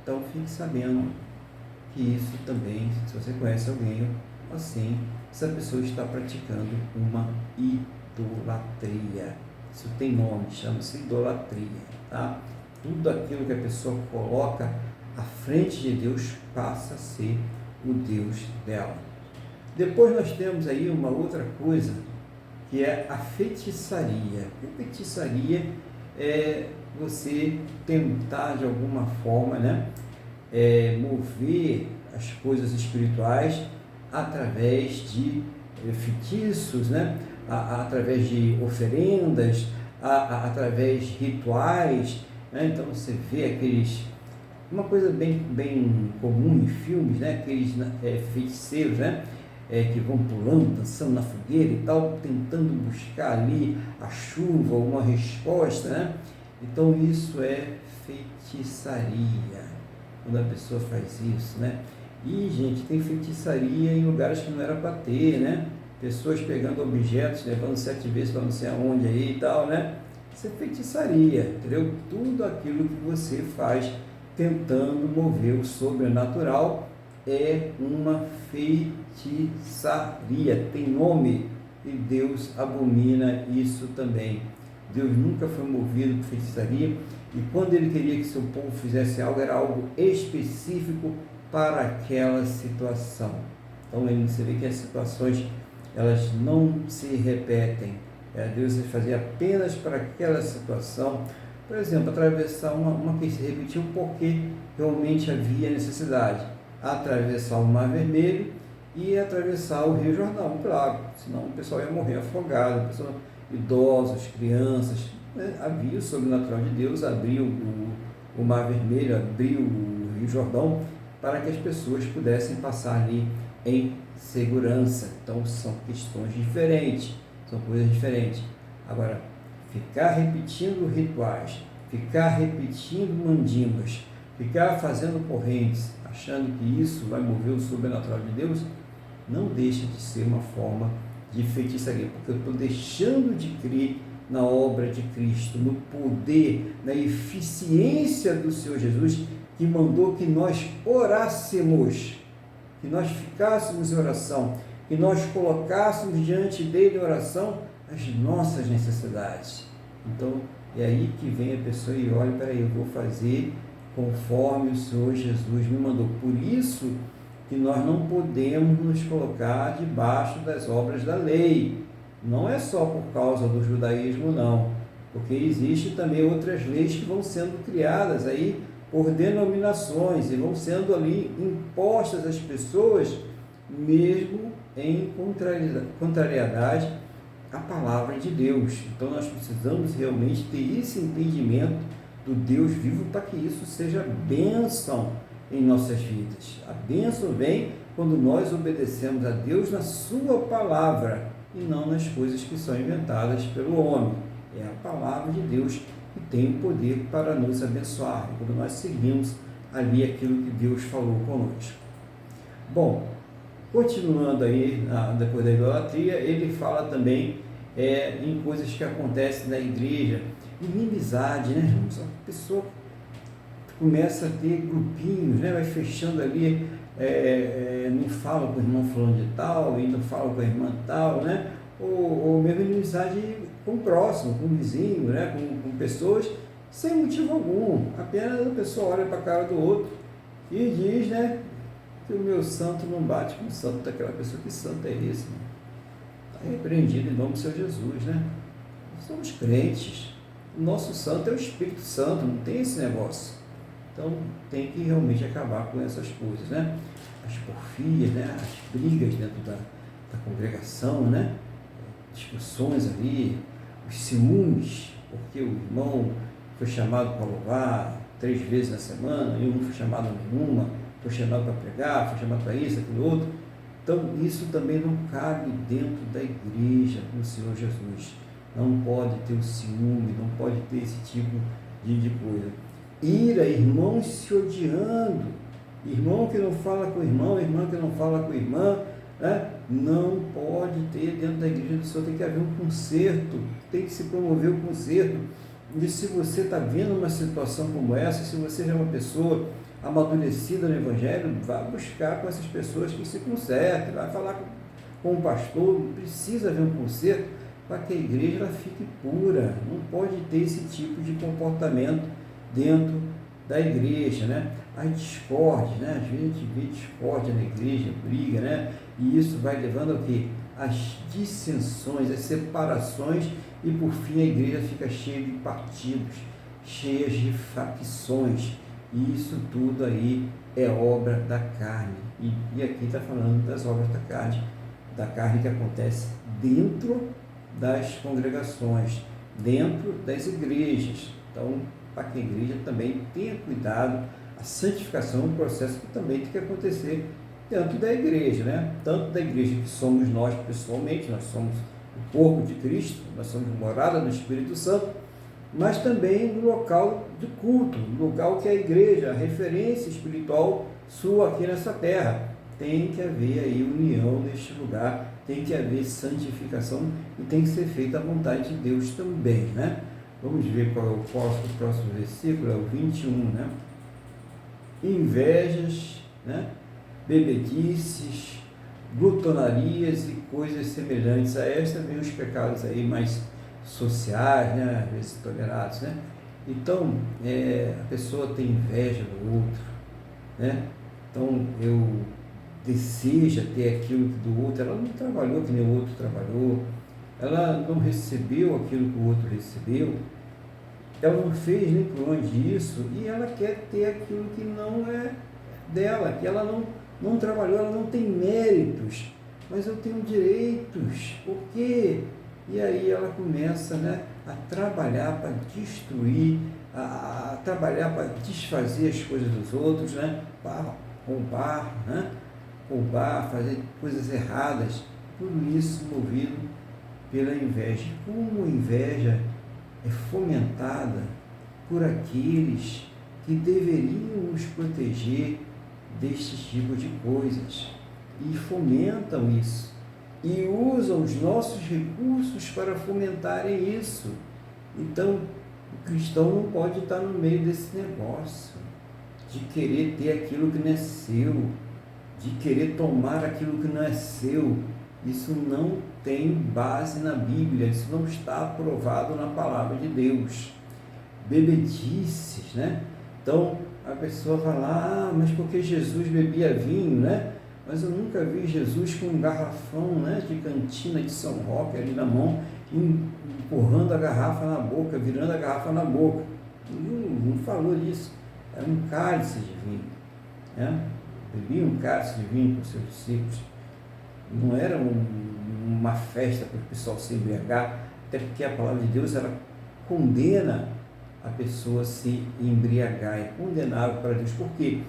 Então fique sabendo que isso também, se você conhece alguém assim, essa pessoa está praticando uma idolatria. Isso tem nome, chama-se idolatria, tá? Tudo aquilo que a pessoa coloca à frente de Deus passa a ser o Deus dela. Depois nós temos aí uma outra coisa, que é a feitiçaria. A feitiçaria é você tentar de alguma forma, né, mover as coisas espirituais através de feitiços, né, através de oferendas, através de rituais, né? Então você vê uma coisa bem comum em filmes, né, aqueles feiticeiros, né, que vão pulando, dançando na fogueira e tal, tentando buscar ali a chuva ou uma resposta, né? Então isso é feitiçaria, quando a pessoa faz isso, né? E, gente, tem feitiçaria em lugares que não era para ter, né? Pessoas pegando objetos, levando 7 vezes para não sei aonde aí e tal, né? Isso é feitiçaria, entendeu? Tudo aquilo que você faz tentando mover o sobrenatural é uma feitiçaria, tem nome, e Deus abomina isso também. Deus nunca foi movido por feitiçaria, e quando Ele queria que seu povo fizesse algo, era algo específico para aquela situação. Então você vê que as situações, elas não se repetem. Deus fazia apenas para aquela situação. Por exemplo, atravessar uma que se repetiu porque realmente havia necessidade. Atravessar o Mar Vermelho e atravessar o Rio Jordão, claro, senão o pessoal ia morrer afogado, idosos, crianças, né? Havia o sobrenatural de Deus, abriu o Mar Vermelho, abriu o Rio Jordão, para que as pessoas pudessem passar ali em segurança. Então são questões diferentes, são coisas diferentes. Agora, ficar repetindo rituais, ficar repetindo mandimbas, ficar fazendo correntes, achando que isso vai mover o sobrenatural de Deus, não deixa de ser uma forma de feitiçaria, porque eu estou deixando de crer na obra de Cristo, no poder, na eficiência do Senhor Jesus, que mandou que nós orássemos, que nós ficássemos em oração, que nós colocássemos diante dele em oração as nossas necessidades. Então, é aí que vem a pessoa e olha, peraí, eu vou fazer conforme o Senhor Jesus me mandou. Por isso que nós não podemos nos colocar debaixo das obras da lei. Não é só por causa do judaísmo, não, porque existe também outras leis que vão sendo criadas aí por denominações e vão sendo ali impostas às pessoas, mesmo em contrariedade à palavra de Deus. Então nós precisamos realmente ter esse entendimento do Deus vivo para que isso seja bênção em nossas vidas. A bênção vem quando nós obedecemos a Deus na sua palavra e não nas coisas que são inventadas pelo homem. É a palavra de Deus que tem o poder para nos abençoar, quando nós seguimos ali aquilo que Deus falou conosco. Bom, continuando aí, depois da idolatria, ele fala também em coisas que acontecem na igreja, inimizade, né, irmãos? A pessoa começa a ter grupinhos, né? Vai fechando ali, não fala com o irmão fulano de tal, e não fala com a irmã tal, né? Ou mesmo inimizade com o próximo, com o vizinho, né? Com pessoas, sem motivo algum, apenas a pessoa olha para a cara do outro e diz, né, que o meu santo não bate com o santo daquela pessoa. Que santo é esse? Está repreendido em nome do Senhor Jesus, né? Nós somos crentes, o nosso santo é o Espírito Santo, não tem esse negócio. Então tem que realmente acabar com essas coisas, né? As porfias, né? As brigas dentro da congregação, né? Discussões ali, os ciúmes, porque o irmão foi chamado para louvar 3 vezes na semana, e eu não fui chamado nenhuma, foi chamado para pregar, foi chamado para isso, aquilo outro. Então isso também não cabe dentro da igreja do Senhor Jesus. Não pode ter o ciúme, não pode ter esse tipo de coisa. Ira, irmãos se odiando, irmão que não fala com o irmão, irmã que não fala com a irmã, né? Não pode ter dentro da igreja do Senhor. Tem que haver um conserto, tem que se promover o conserto. E se você está vendo uma situação como essa, se você já é uma pessoa amadurecida no Evangelho, vá buscar com essas pessoas que se consertem, vai falar com o pastor. Precisa haver um conserto para que a igreja ela fique pura. Não pode ter esse tipo de comportamento dentro da igreja, né? A discórdia, né? A gente vê discórdia na igreja, briga, né? E isso vai levando ao quê? As dissensões, as separações, e por fim a igreja fica cheia de partidos, cheia de facções, e isso tudo aí é obra da carne. E aqui está falando das obras da carne que acontece dentro das congregações, dentro das igrejas. Então, para que a igreja também tenha cuidado, a santificação é um processo que também tem que acontecer dentro da igreja, né? Tanto da igreja que somos nós pessoalmente, nós somos o corpo de Cristo, nós somos morada do Espírito Santo, mas também no local de culto, no local que é a igreja, a referência espiritual sua aqui nessa terra. Tem que haver aí união neste lugar, tem que haver santificação e tem que ser feita a vontade de Deus também, né? Vamos ver qual é o próximo versículo, é o 21, né? Invejas, né? Bebedices, glutonarias e coisas semelhantes a esta, vem os pecados aí mais sociais, né? Às vezes tolerados, né? Então, a pessoa tem inveja do outro, né? Então, eu deseja ter aquilo do outro, ela não trabalhou que nem o outro trabalhou, ela não recebeu aquilo que o outro recebeu, ela não fez nem por onde isso, e ela quer ter aquilo que não é dela, que ela não trabalhou, ela não tem méritos, mas eu tenho direitos, por quê? E aí ela começa, né, a trabalhar para destruir, a trabalhar para desfazer as coisas dos outros, né, para roubar, fazer coisas erradas, tudo isso movido pela inveja. Como a inveja é fomentada por aqueles que deveriam nos proteger deste tipo de coisas, e fomentam isso, e usam os nossos recursos para fomentarem isso. Então, o cristão não pode estar no meio desse negócio, de querer ter aquilo que não é seu, de querer tomar aquilo que não é seu. Isso não tem base na Bíblia, isso não está aprovado na palavra de Deus. Bebedices, né? Então, a pessoa fala, mas porque Jesus bebia vinho, né? Mas eu nunca vi Jesus com um garrafão, né, de cantina de São Roque ali na mão, empurrando a garrafa na boca, virando a garrafa na boca. Não falou isso. Era um cálice de vinho, né? Bebia um cálice de vinho com seus discípulos. Não era uma festa para o pessoal se embriagar, até porque a palavra de Deus, ela condena a pessoa a se embriagar, é condenável para Deus. Por quê?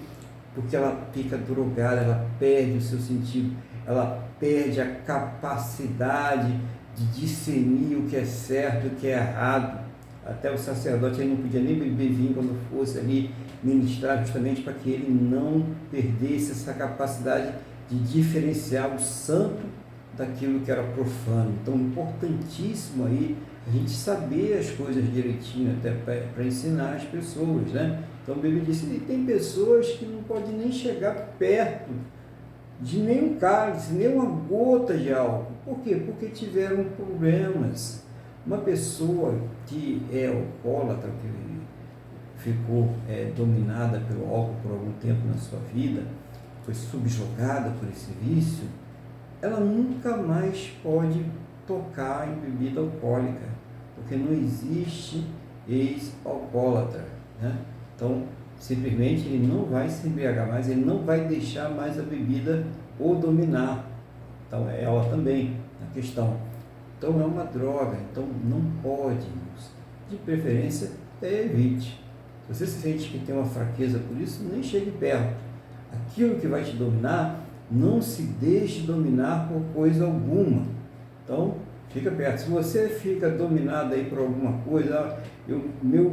Porque ela fica drogada, ela perde o seu sentido, ela perde a capacidade de discernir o que é certo e o que é errado. Até o sacerdote aí não podia nem beber vinho quando fosse ali ministrar, justamente para que ele não perdesse essa capacidade de diferenciar o santo daquilo que era profano. Então, importantíssimo aí a gente saber as coisas direitinho, até para ensinar as pessoas, né? Então, a Bíblia diz que tem pessoas que não podem nem chegar perto de nenhum cálice, nem uma gota de álcool. Por quê? Porque tiveram problemas. Uma pessoa que é alcoólatra, que ficou dominada pelo álcool por algum tempo na sua vida, foi subjugada por esse vício, ela nunca mais pode tocar em bebida alcoólica, porque não existe ex-alcoólatra, né? Então, simplesmente ele não vai se embriagar mais, ele não vai deixar mais a bebida o dominar. Então, é ela também a questão. Então, é uma droga, então não pode, de preferência, evite. Se você se sente que tem uma fraqueza por isso, nem chegue perto. Aquilo que vai te dominar, não se deixe dominar por coisa alguma. Então, fica perto. Se você fica dominado aí por alguma coisa, meu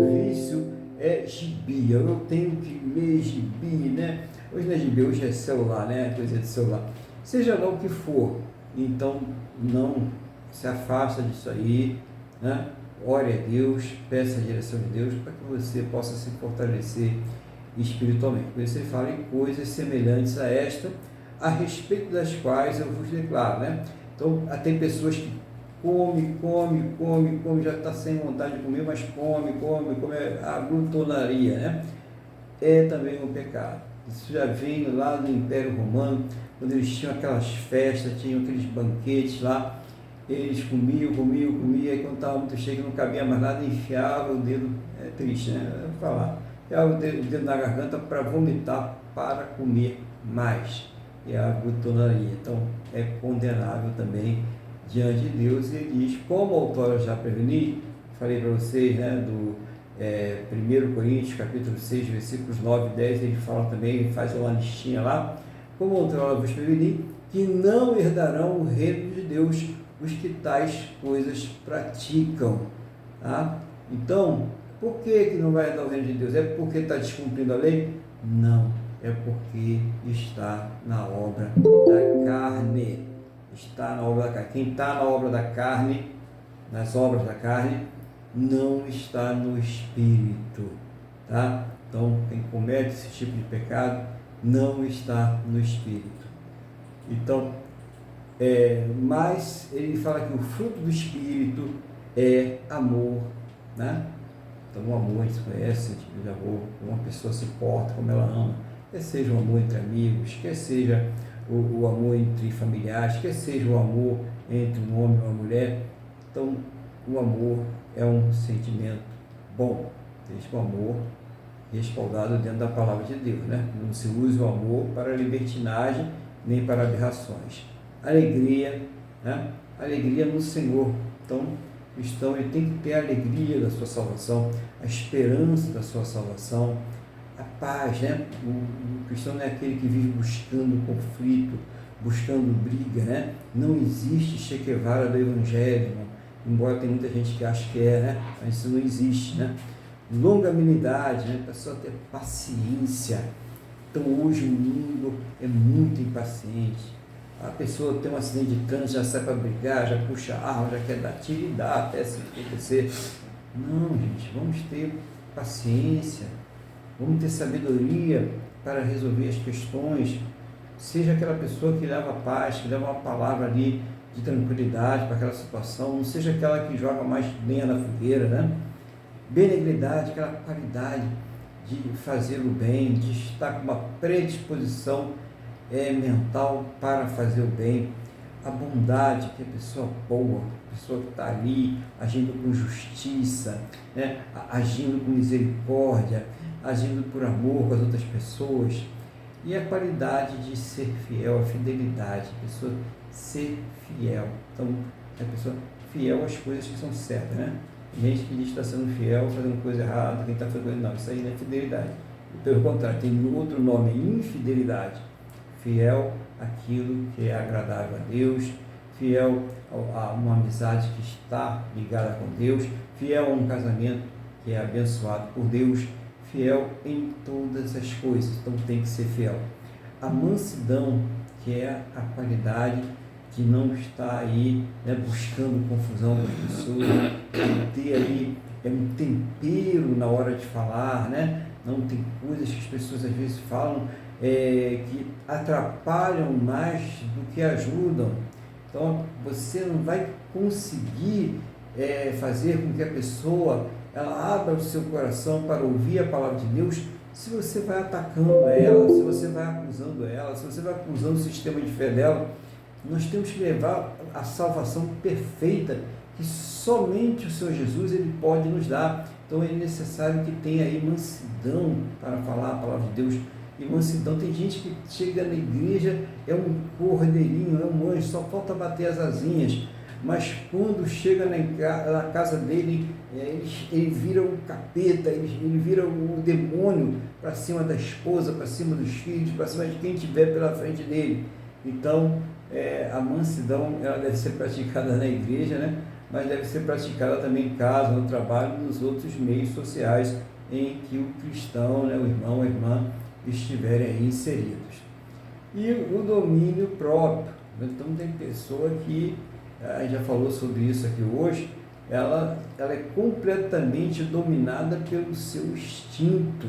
vício é gibi, eu tenho que ler gibi, né? Hoje não é gibi, hoje é celular, né? Coisa de celular. Seja lá o que for, então não se afasta disso aí, né? Ore a Deus, peça a direção de Deus para que você possa se fortalecer espiritualmente. Por isso ele fala em coisas semelhantes a esta, a respeito das quais eu vos declaro, né? Então, tem pessoas que come, já está sem vontade de comer, mas come, a glutonaria, né? É também um pecado. Isso já vem lá do Império Romano, quando eles tinham aquelas festas, tinham aqueles banquetes lá, eles comiam, e quando estava muito cheio, que não cabia mais nada, enfiava o dedo, é triste, né? Eu vou falar, enfiava o dedo na garganta para vomitar, para comer mais. E a glutonaria, então, é condenável também diante de Deus. E ele diz, como o autor já preveni, falei para vocês, né, do 1 Coríntios, capítulo 6, versículos 9 e 10, ele fala também, ele faz uma listinha lá, como outrora vos preveni, que não herdarão o reino de Deus os que tais coisas praticam. Tá? Então, por que não vai herdar o reino de Deus? É porque está descumprindo a lei? Não, é porque está na obra da carne. Está na obra da carne. Quem está na obra da carne, nas obras da carne, não está no Espírito. Tá? Então, quem comete esse tipo de pecado não está no Espírito. Então, mas ele fala que o fruto do Espírito é amor, né? Então, o amor, a gente conhece, tipo de amor, como uma pessoa se porta, como ela ama, quer seja o amor entre amigos, quer seja o amor entre familiares, quer seja o amor entre um homem e uma mulher. Então, o amor é um sentimento bom, desde que o amor respaldado dentro da palavra de Deus, né? Não se usa o amor para libertinagem, nem para aberrações. Alegria, né? Alegria no Senhor. Então, o cristão ele tem que ter a alegria da sua salvação, a esperança da sua salvação, a paz, né? O cristão não é aquele que vive buscando conflito, buscando briga, né? Não existe Che Guevara do Evangelho, né? Embora tem muita gente que acha que né? Mas isso não existe, né? Longanimidade, né? A pessoa ter paciência. Então, hoje o mundo é muito impaciente. A pessoa tem um acidente de trânsito, já sai para brigar, já puxa a arma, já quer dar tiro e dá até se acontecer. Não, gente, vamos ter paciência, vamos ter sabedoria para resolver as questões. Seja aquela pessoa que leva paz, que leva uma palavra ali de tranquilidade para aquela situação, não seja aquela que joga mais lenha na fogueira, né? Benignidade, aquela qualidade de fazer o bem, de estar com uma predisposição mental para fazer o bem, a bondade, que é a pessoa boa, a pessoa que está ali agindo com justiça, né? Agindo com misericórdia, agindo por amor com as outras pessoas, e a qualidade de ser fiel, a fidelidade, a pessoa ser fiel. Então, a pessoa fiel às coisas que são certas, né? Tem gente que diz que está sendo fiel, fazendo coisa errada, quem está fazendo coisa não, isso aí não é fidelidade. Pelo contrário, tem outro nome, infidelidade. Fiel àquilo que é agradável a Deus, fiel a uma amizade que está ligada com Deus, fiel a um casamento que é abençoado por Deus, fiel em todas as coisas, então tem que ser fiel. A mansidão, que é a qualidade que não está aí, né, buscando confusão com as pessoas, que ter ali um tempero na hora de falar, né? Não tem coisas que as pessoas às vezes falam que atrapalham mais do que ajudam. Então você não vai conseguir fazer com que a pessoa ela abra o seu coração para ouvir a palavra de Deus se você vai atacando ela, se você vai acusando ela, se você vai acusando o sistema de fé dela. Nós temos que levar a salvação perfeita que somente o Senhor Jesus ele pode nos dar. Então é necessário que tenha aí mansidão para falar a palavra de Deus. E mansidão, tem gente que chega na igreja, é um cordeirinho, é um anjo, só falta bater as asinhas, mas quando chega na casa dele, ele vira um capeta, ele vira o demônio para cima da esposa, para cima dos filhos, para cima de quem estiver pela frente dele. Então, a mansidão ela deve ser praticada na igreja, né? Mas deve ser praticada também em casa, no trabalho, nos outros meios sociais em que o cristão, né, o irmão, a irmã, estiverem aí inseridos. E o domínio próprio. Então tem pessoa que, a gente já falou sobre isso aqui hoje, ela é completamente dominada pelo seu instinto.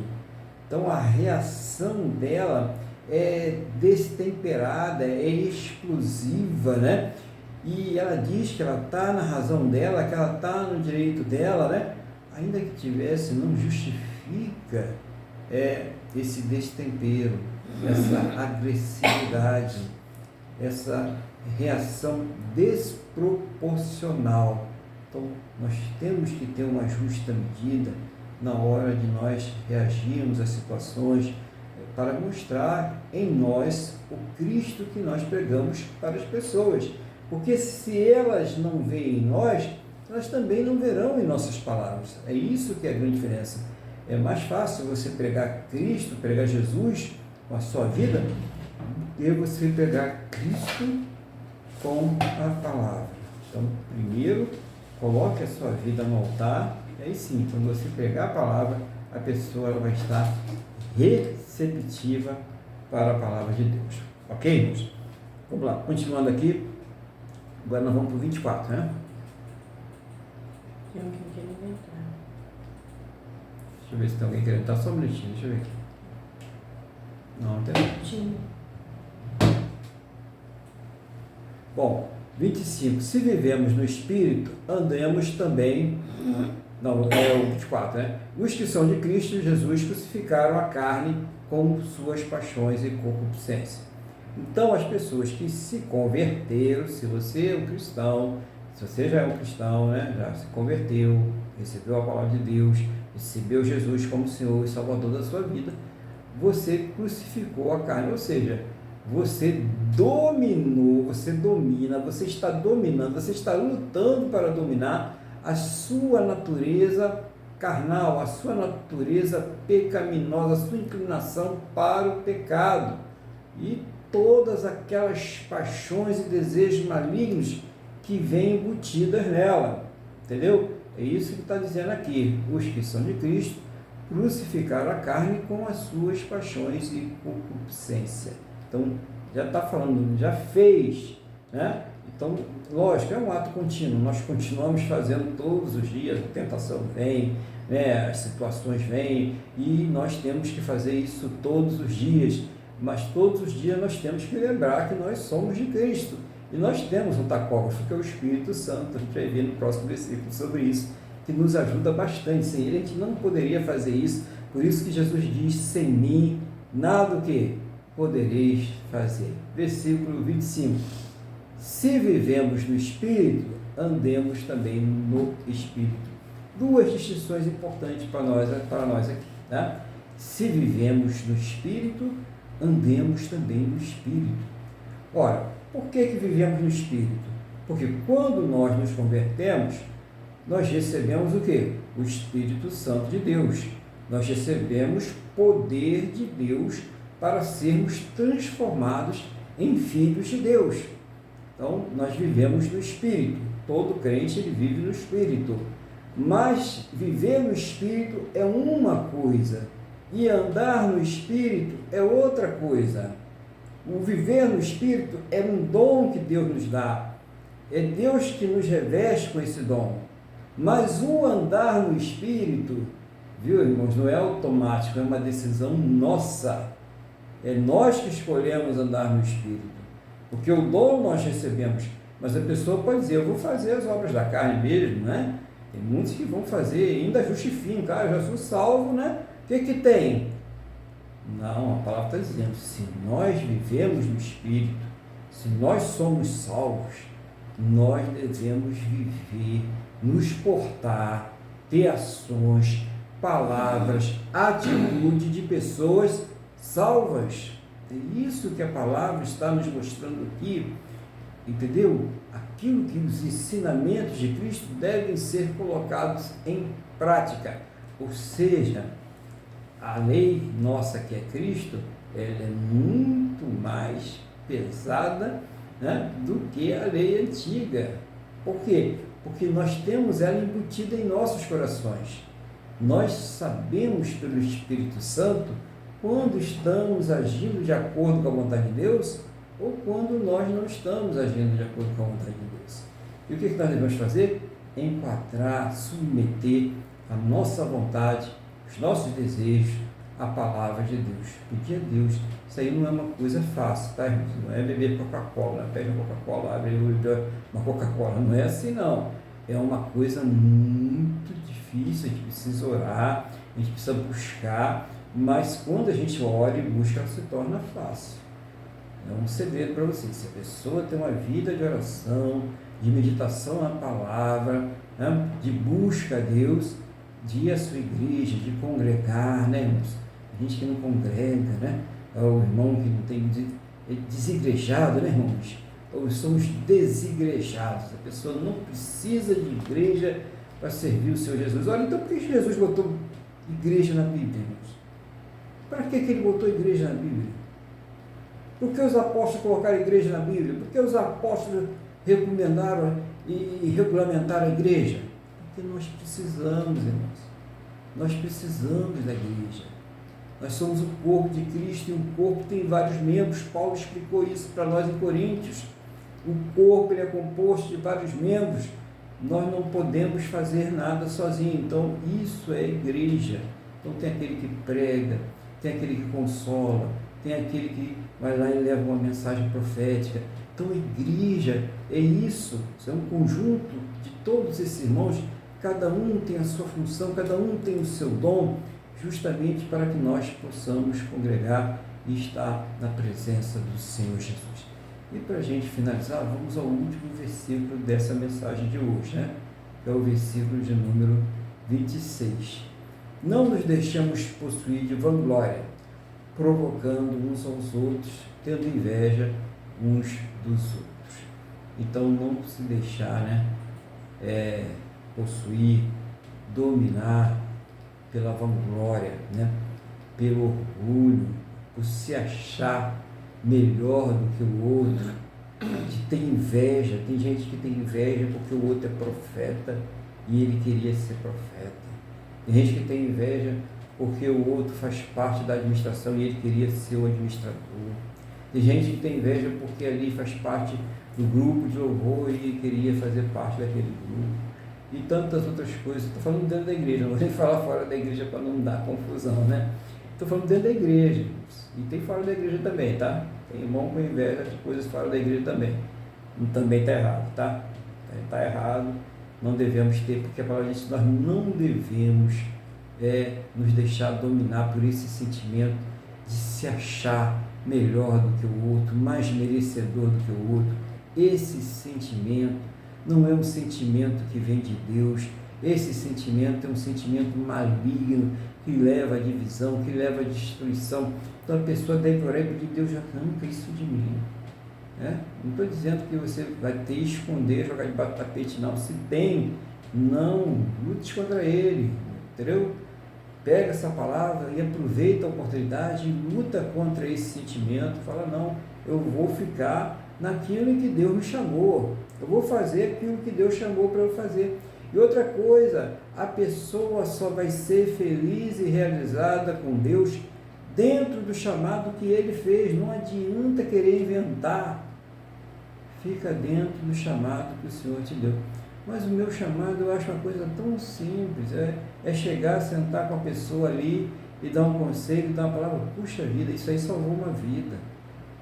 Então a reação dela é destemperada, é explosiva, né? E ela diz que ela está na razão dela, que ela está no direito dela, né? Ainda que tivesse, não justifica esse destempero, essa agressividade, essa reação desproporcional. Então, nós temos que ter uma justa medida na hora de nós reagirmos às situações, para mostrar em nós o Cristo que nós pregamos para as pessoas. Porque se elas não veem em nós, elas também não verão em nossas palavras. É isso que é a grande diferença. É mais fácil você pregar Cristo, pregar Jesus com a sua vida, do que você pregar Cristo com a palavra. Então, primeiro, coloque a sua vida no altar, e aí sim, quando você pregar a palavra, a pessoa ela vai estar receptiva para a palavra de Deus. Ok, irmãos? Vamos lá, continuando aqui. Agora nós vamos para o 24, né? Tem alguém querendo entrar. Deixa eu ver se tem alguém querendo entrar. Só um minutinho, deixa eu ver aqui. Não, não tem não. Tinha. Bom, 25. Se vivemos no Espírito, andemos também... Não, é o 24, né? Os que são de Cristo Jesus crucificaram a carne com suas paixões e concupiscência. Então, as pessoas que se converteram, se você é um cristão, se você já é um cristão, né? Já se converteu, recebeu a palavra de Deus, recebeu Jesus como Senhor e Salvador da sua vida, você crucificou a carne, ou seja, você dominou, você domina, você está dominando, você está lutando para dominar a sua natureza carnal, a sua natureza pecaminosa, a sua inclinação para o pecado e todas aquelas paixões e desejos malignos que vêm embutidas nela, entendeu? É isso que está dizendo aqui. Os que são de Cristo crucificaram a carne com as suas paixões e concupiscência. Então, já está falando, já fez, né? Então, lógico, é um ato contínuo, nós continuamos fazendo todos os dias, a tentação vem, né, as situações vêm, e nós temos que fazer isso todos os dias, mas todos os dias nós temos que lembrar que nós somos de Cristo, e nós temos um tacógrafo, que é o Espírito Santo. A gente vai ver no próximo versículo sobre isso, que nos ajuda bastante. Sem ele a gente não poderia fazer isso, por isso que Jesus diz: sem mim, nada o que podereis fazer. Versículo 25. Se vivemos no Espírito, andemos também no Espírito. Duas distinções importantes para nós aqui, tá? Se vivemos no Espírito, andemos também no Espírito. Ora, por que vivemos no Espírito? Porque quando nós nos convertemos, nós recebemos o quê? O Espírito Santo de Deus. Nós recebemos poder de Deus para sermos transformados em filhos de Deus. Então, nós vivemos no Espírito. Todo crente ele vive no Espírito. Mas viver no Espírito é uma coisa e andar no Espírito é outra coisa. O viver no Espírito é um dom que Deus nos dá. É Deus que nos reveste com esse dom. Mas o andar no Espírito, viu, irmãos, não é automático, é uma decisão nossa. É nós que escolhemos andar no Espírito. Porque o dom nós recebemos. Mas a pessoa pode dizer, eu vou fazer as obras da carne mesmo, né? Tem muitos que vão fazer, ainda justificam, cara, eu já sou salvo, né? O que tem? Não, a palavra está dizendo, se nós vivemos no Espírito, se nós somos salvos, nós devemos viver, nos portar, ter ações, palavras, atitude de pessoas salvas. É isso que a palavra está nos mostrando aqui, entendeu? Aquilo que os ensinamentos de Cristo devem ser colocados em prática, ou seja, a lei nossa que é Cristo, ela é muito mais pesada, né, do que a lei antiga. Por quê? Porque nós temos ela embutida em nossos corações. Nós sabemos pelo Espírito Santo quando estamos agindo de acordo com a vontade de Deus ou quando nós não estamos agindo de acordo com a vontade de Deus. E o que nós devemos fazer? Enquadrar, submeter a nossa vontade, os nossos desejos, a palavra de Deus. Pedir a Deus. Isso aí não é uma coisa fácil, tá, irmãos? Não é beber Coca-Cola, pede uma Coca-Cola, abre uma Coca-Cola. Não é assim, não. É uma coisa muito difícil, a gente precisa orar, a gente precisa buscar, mas quando a gente ora e busca, ela se torna fácil. É um segredo para vocês. Se a pessoa tem uma vida de oração, de meditação na palavra, né, de busca a Deus, de ir à sua igreja, de congregar, né, irmãos? A gente que não congrega, né? É o irmão que não tem desigrejado, né, irmãos? Ou somos desigrejados. A pessoa não precisa de igreja para servir o Senhor Jesus. Olha, então por que Jesus botou igreja na Bíblia, irmãos? Para que ele botou igreja na Bíblia? Por que os apóstolos colocaram igreja na Bíblia? Por que os apóstolos recomendaram e regulamentaram a igreja? Porque nós precisamos, irmãos. Nós precisamos da igreja. Nós somos o corpo de Cristo e o corpo tem vários membros. Paulo explicou isso para nós em Coríntios. O corpo ele é composto de vários membros. Nós não podemos fazer nada sozinhos. Então, isso é igreja. Então, tem aquele que prega, tem aquele que consola, tem aquele que vai lá e leva uma mensagem profética. Então, a igreja é isso. Isso é um conjunto de todos esses irmãos. Cada um tem a sua função, cada um tem o seu dom, justamente para que nós possamos congregar e estar na presença do Senhor Jesus. E para a gente finalizar, vamos ao último versículo dessa mensagem de hoje, né? Que é o versículo de número 26. Não nos deixamos possuir de vanglória, provocando uns aos outros, tendo inveja uns dos outros. Então, não se deixar, né, possuir, dominar pela vanglória, né, pelo orgulho, por se achar melhor do que o outro, de ter inveja. Tem gente que tem inveja porque o outro é profeta e ele queria ser profeta. Tem gente que tem inveja porque o outro faz parte da administração e ele queria ser o administrador. Tem gente que tem inveja porque ali faz parte do grupo de louvor e ele queria fazer parte daquele grupo. E tantas outras coisas. Estou falando dentro da igreja, não vou nem falar fora da igreja para não dar confusão, né? Estou falando dentro da igreja, e tem fora da igreja também, tá? Tem irmão com inveja de coisas fora da igreja também. Também está errado, tá? Está errado, não devemos ter, porque a palavra diz que nós não devemos nos deixar dominar por esse sentimento de se achar melhor do que o outro, mais merecedor do que o outro. Esse sentimento não é um sentimento que vem de Deus. Esse sentimento é um sentimento maligno que leva à divisão, que leva à destruição. Então a pessoa deve orar e pedir: Deus, arranca isso de mim. Não estou dizendo que você vai ter que esconder, jogar debaixo do tapete, não. Se tem, não lute contra ele, entendeu? Pega essa palavra e aproveita a oportunidade e luta contra esse sentimento. Fala: não, eu vou ficar naquilo em que Deus me chamou. Eu vou fazer aquilo que Deus chamou para eu fazer. E outra coisa, a pessoa só vai ser feliz e realizada com Deus dentro do chamado que Ele fez. Não adianta querer inventar. Fica dentro do chamado que o Senhor te deu. Mas o meu chamado eu acho uma coisa tão simples, é chegar, sentar com a pessoa ali e dar um conselho, dar uma palavra. Puxa vida, isso aí salvou uma vida.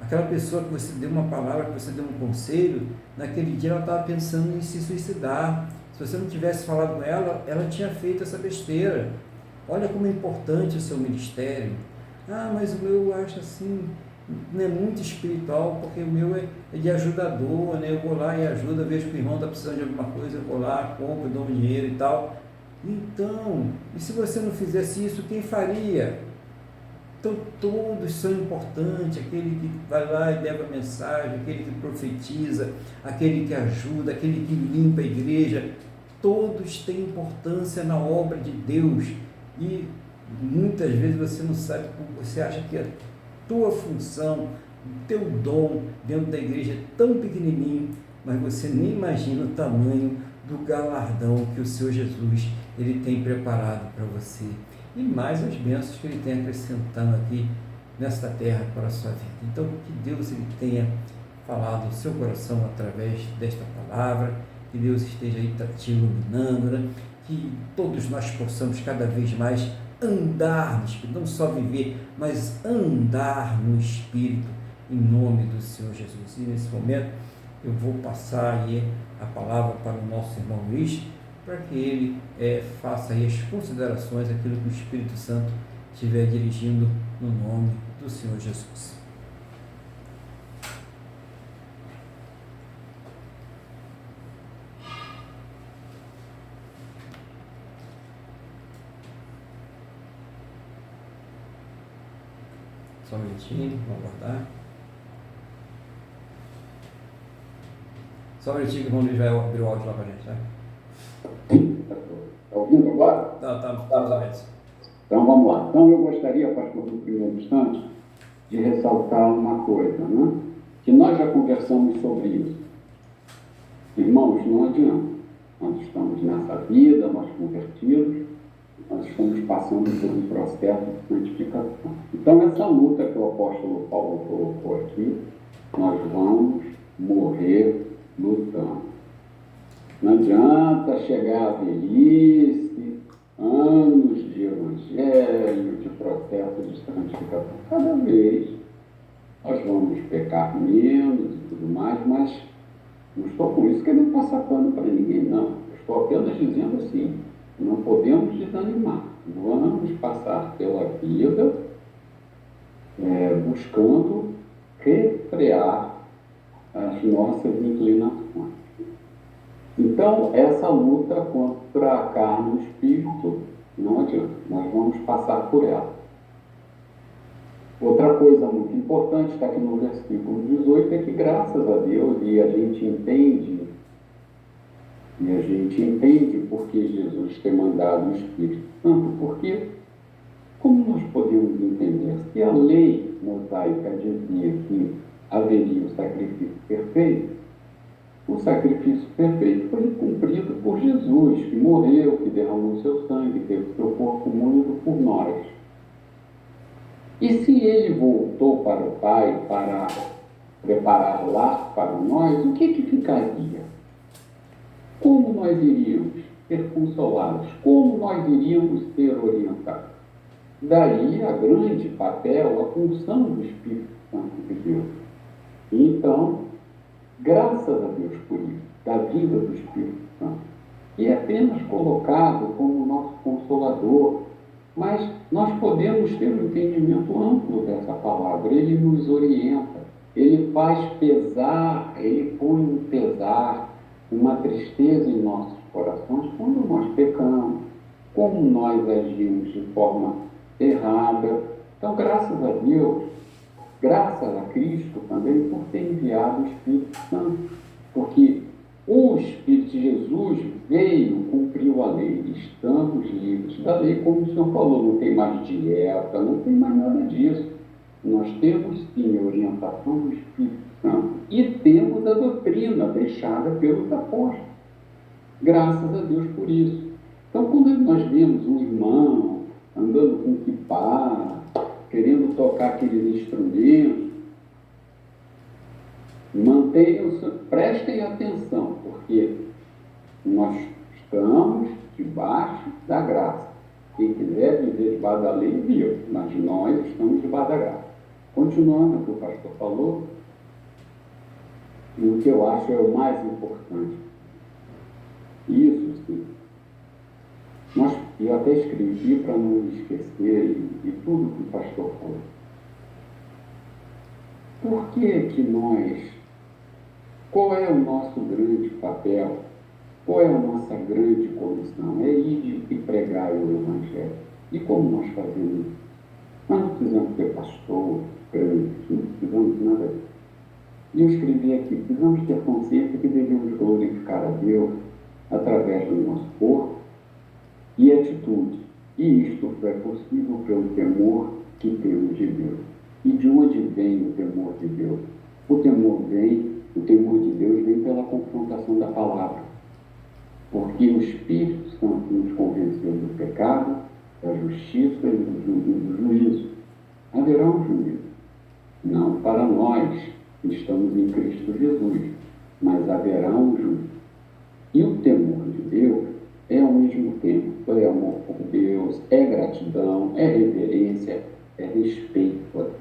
Aquela pessoa que você deu uma palavra, que você deu um conselho, naquele dia ela estava pensando em se suicidar. Se você não tivesse falado com ela, ela tinha feito essa besteira. Olha como é importante o seu ministério. Ah, mas o meu eu acho assim, não é muito espiritual, porque o meu é de ajudador, né? Eu vou lá e ajudo, vejo que o irmão está precisando de alguma coisa, eu vou lá, compro, dou um dinheiro e tal. Então, e se você não fizesse isso, quem faria? Então, todos são importantes, aquele que vai lá e leva a mensagem, aquele que profetiza, aquele que ajuda, aquele que limpa a igreja, todos têm importância na obra de Deus. E muitas vezes você não sabe, você acha que a tua função, o teu dom dentro da igreja é tão pequenininho, mas você nem imagina o tamanho do galardão que o Senhor Jesus ele tem preparado para você. E mais as bênçãos que Ele tem acrescentando aqui nesta terra para a sua vida. Então, que Deus ele tenha falado no seu coração através desta palavra, que Deus esteja aí te iluminando, né? Que todos nós possamos cada vez mais andar no Espírito, não só viver, mas andar no Espírito, em nome do Senhor Jesus. E nesse momento eu vou passar aí a palavra para o nosso irmão Luiz, para que ele faça aí as considerações, aquilo que o Espírito Santo estiver dirigindo no nome do Senhor Jesus. Só um minutinho, vamos aguardar. Só um minutinho que o irmão Luiz vai abrir o áudio lá para a gente, tá? Está ouvindo agora? Estamos abertos. Então vamos lá. Então eu gostaria, pastor, no primeiro instante, de ressaltar uma coisa, né? Que nós já conversamos sobre isso. Irmãos, não adianta. Nós estamos nessa vida, nós convertidos, nós estamos passando por um processo de santificação. Então essa luta que o apóstolo Paulo colocou aqui, nós vamos morrer lutando. Não adianta chegar à velhice, anos de evangelho, de processo de santificação. Cada vez nós vamos pecar menos e tudo mais, mas não estou com isso querendo passar pano para ninguém, não. Eu estou apenas dizendo assim, não podemos desanimar. Vamos passar pela vida buscando refrear as nossas inclinações. Então, essa luta contra a carne e o espírito não adianta, nós vamos passar por ela. Outra coisa muito importante está aqui no versículo 18, é que graças a Deus, e a gente entende porque Jesus tem mandado o Espírito Santo, porque como nós podemos entender? Se a lei mosaica dizia que haveria o sacrifício perfeito, o sacrifício perfeito foi cumprido por Jesus, que morreu, que derramou seu sangue, teve seu corpo moído por nós. E se ele voltou para o Pai para preparar lar para nós, o que ficaria? Como nós iríamos ser consolados? Como nós iríamos ser orientados? Daí a grande papel, a função do Espírito Santo de Deus. Então, graças a Deus por isso, da vida do Espírito Santo, que é apenas colocado como nosso consolador, mas nós podemos ter um entendimento amplo dessa palavra. Ele nos orienta, ele faz pesar, ele põe um pesar, uma tristeza em nossos corações quando nós pecamos, como nós agimos de forma errada. Então, graças a Deus, graças a Cristo também por ter enviado o Espírito Santo, porque o Espírito de Jesus veio, cumpriu a lei, estamos livres da lei, como o Senhor falou, não tem mais dieta, não tem mais nada disso. Nós temos sim a orientação do Espírito Santo e temos a doutrina deixada pelos apóstolos. Graças a Deus por isso. Então, quando nós vemos um irmão andando com kippá, querendo tocar aqueles instrumentos, prestem atenção, porque nós estamos debaixo da graça. Quem quiser viver debaixo da lei, viu, mas nós estamos debaixo da graça. Continuando o que o pastor falou, e o que eu acho é o mais importante. Isso sim. Eu até escrevi para não esquecer de tudo que o pastor falou. Por que nós, qual é o nosso grande papel? Qual é a nossa grande comissão? É ir e pregar o Evangelho. E como nós fazemos isso? Nós não precisamos ser pastor, crente, não precisamos de nada disso. E eu escrevi aqui, precisamos ter consciência que devemos glorificar a Deus através do nosso corpo e atitude. E isto é possível pelo temor que temos de Deus. E de onde vem o temor de Deus? O temor de Deus vem pela confrontação da palavra. Porque o Espírito Santo nos convenceu do pecado, da justiça e do juízo. Haverá um juízo. Não para nós que estamos em Cristo Jesus, mas haverá um juízo. E o temor de Deus é ao mesmo tempo, é amor por Deus, é gratidão, é reverência, é respeito a Deus.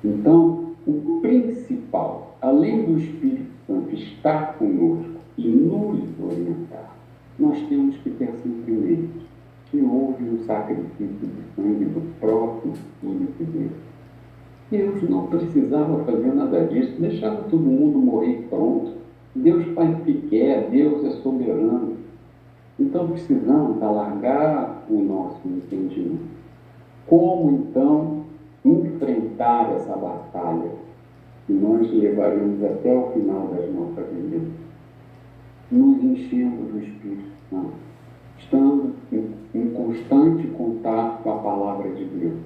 Então, o principal, além do Espírito Santo estar conosco e nos orientar, nós temos que ter sempre em mente que houve um sacrifício de sangue do próprio Filho de Deus. Deus não precisava fazer nada disso, deixava todo mundo morrer e pronto. Deus faz o que quer, Deus é soberano. Então precisamos alargar o nosso entendimento. Como então enfrentar essa batalha que nós levaremos até o final das nossas vidas? Nos enchendo do Espírito Santo, estando em constante contato com a palavra de Deus,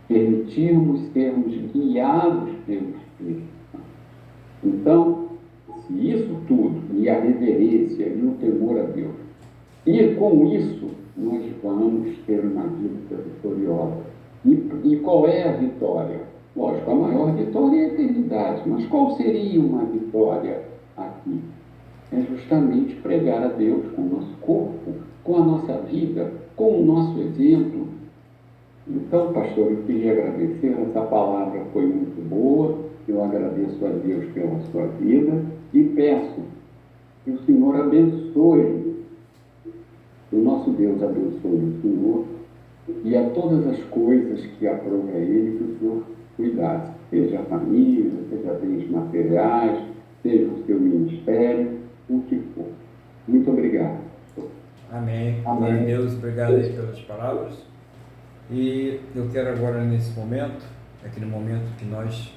permitirmos sermos guiados pelo Espírito Santo. Então, se isso tudo, e a reverência e o temor a Deus, e com isso nós vamos ter uma vida vitoriosa. E qual é a vitória? Lógico, a maior vitória é a eternidade, mas qual seria uma vitória aqui? É justamente pregar a Deus com o nosso corpo, com a nossa vida, com o nosso exemplo. Então, pastor, eu queria agradecer, essa palavra foi muito boa, eu agradeço a Deus pela sua vida e peço que o Senhor abençoe, o nosso Deus abençoe o Senhor e a todas as coisas que aprove a Ele que o Senhor cuidasse, seja a família, seja bens materiais, seja o seu ministério, o que for. Muito obrigado. Amém. Glória a Deus, obrigado aí pelas palavras. E eu quero agora, nesse momento, aquele momento que nós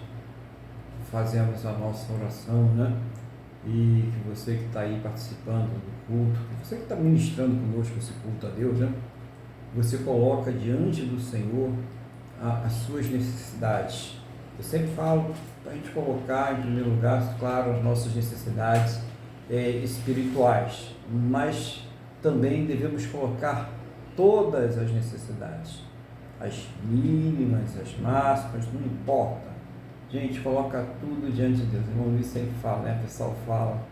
fazemos a nossa oração, né? E que você que está aí participando do culto, você que está ministrando conosco esse culto a Deus, né? Você coloca diante do Senhor as suas necessidades. Eu sempre falo para a gente colocar em primeiro lugar, claro, as nossas necessidades espirituais, mas também devemos colocar todas as necessidades, as mínimas, as máximas, não importa. Gente, coloca tudo diante de Deus. O irmão Luiz sempre fala, né? O pessoal fala,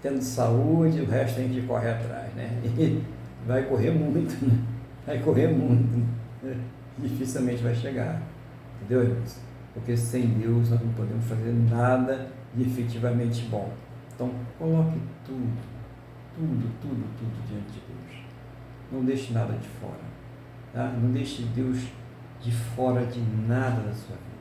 tendo saúde, o resto a gente corre atrás, né? E vai correr muito, né? Vai correr muito, dificilmente vai chegar, entendeu, irmãos? Porque sem Deus nós não podemos fazer nada de efetivamente bom. Então, coloque tudo diante de Deus. Não deixe nada de fora, tá? Não deixe Deus de fora de nada da sua vida.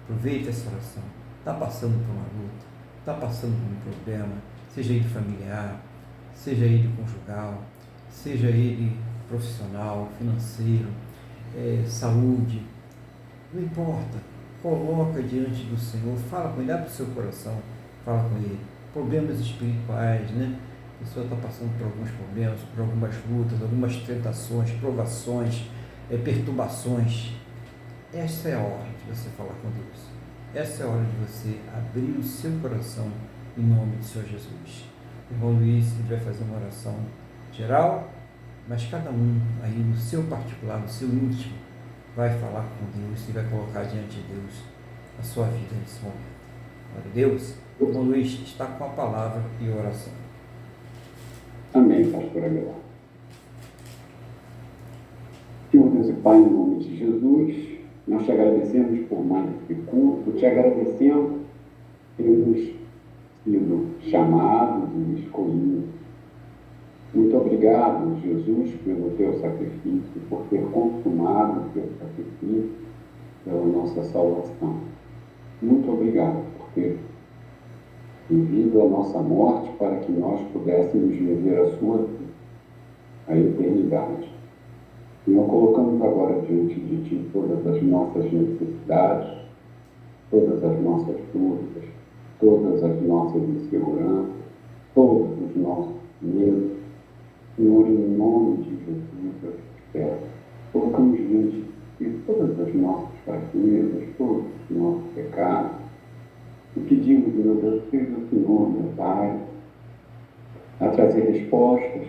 Aproveite essa oração. Está passando por uma luta, está passando por um problema, seja ele familiar, seja ele conjugal, seja ele profissional, financeiro, saúde, não importa. Coloca diante do Senhor, fala com ele, abre o seu coração, fala com ele. Problemas espirituais, né? A pessoa está passando por alguns problemas, por algumas lutas, algumas tentações, provações, perturbações. Essa é a hora de você falar com Deus. Essa é a hora de você abrir o seu coração em nome do Senhor Jesus. O irmão Luiz vai fazer uma oração geral, mas cada um aí no seu particular, no seu íntimo, vai falar com Deus e vai colocar diante de Deus a sua vida nesse momento. Glória a Deus. O irmão Luiz está com a palavra e oração. Amém, pastor Aguilar. Senhor Deus e Pai, em nome de Jesus, nós te agradecemos por mais esse culto, te agradecemos por termos sido chamados e escolhidos. Muito obrigado, Jesus, pelo teu sacrifício, por ter consumado o teu sacrifício pela nossa salvação. Muito obrigado por ter vivido a nossa morte para que nós pudéssemos viver a sua vida, a eternidade. Senhor, colocamos agora diante de Ti todas as nossas necessidades, todas as nossas dúvidas, todas as nossas inseguranças, todos os nossos medos. Senhor, em nome de Jesus, eu te peço, colocamos diante de todas as nossas fraquezas, todos os nossos pecados, e pedimos, meu Deus, seja o Senhor, meu Pai, a trazer respostas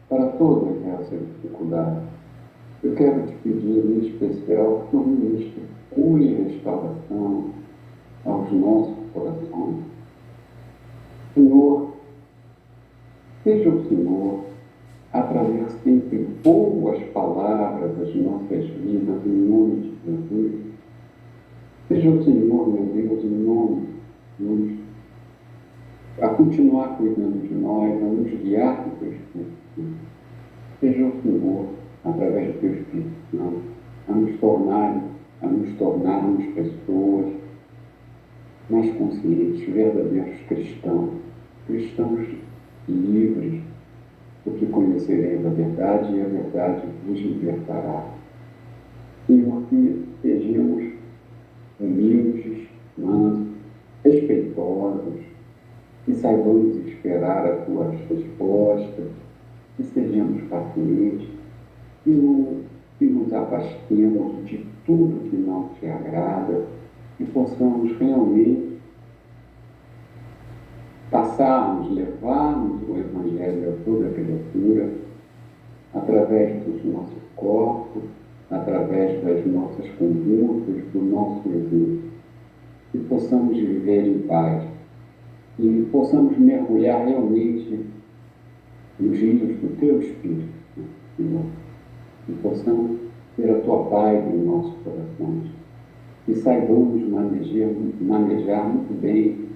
para todas essas dificuldades. Eu quero te pedir, em especial, que o Senhor ministre cura e restauração aos nossos corações. Senhor, seja o Senhor a trazer sempre boas palavras às nossas vidas, em nome de Jesus. Seja o Senhor, meu Deus, em nome de Jesus, a continuar cuidando de nós, a nos guiar com o teu Espírito. Seja o Senhor, através do teu Espírito Santo, a nos tornarmos pessoas mais conscientes, verdadeiros cristãos livres, porque conhecereis a verdade e a verdade vos libertará. Senhor, que sejamos humildes, mansos, respeitosos, que saibamos esperar as tuas respostas, que sejamos pacientes, que nos afastemos de tudo que não te agrada, que possamos realmente levarmos o Evangelho a toda criatura, através dos nossos corpos, através das nossas condutas, do nosso exemplo, que possamos viver em paz e possamos mergulhar realmente nos rios do teu Espírito, Senhor, e possamos ter a tua paz em nossos corações, e saibamos manejar muito bem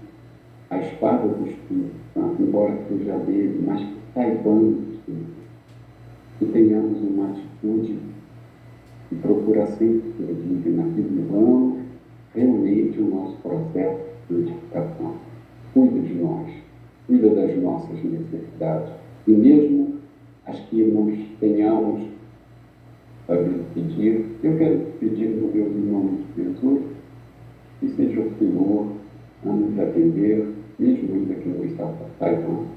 a espada do Espírito Santo, embora seja dele, mas que saibamos, Senhor, que tenhamos uma atitude de procurar sempre ser digna, que vivamos realmente o nosso processo de santificação. Cuida de nós, cuida das nossas necessidades, e mesmo as que nós tenhamos sabido pedir, eu quero te pedir, meu Deus, em nome de Jesus, que seja o Senhor a nos atender, mesmo ainda que não está saibamos.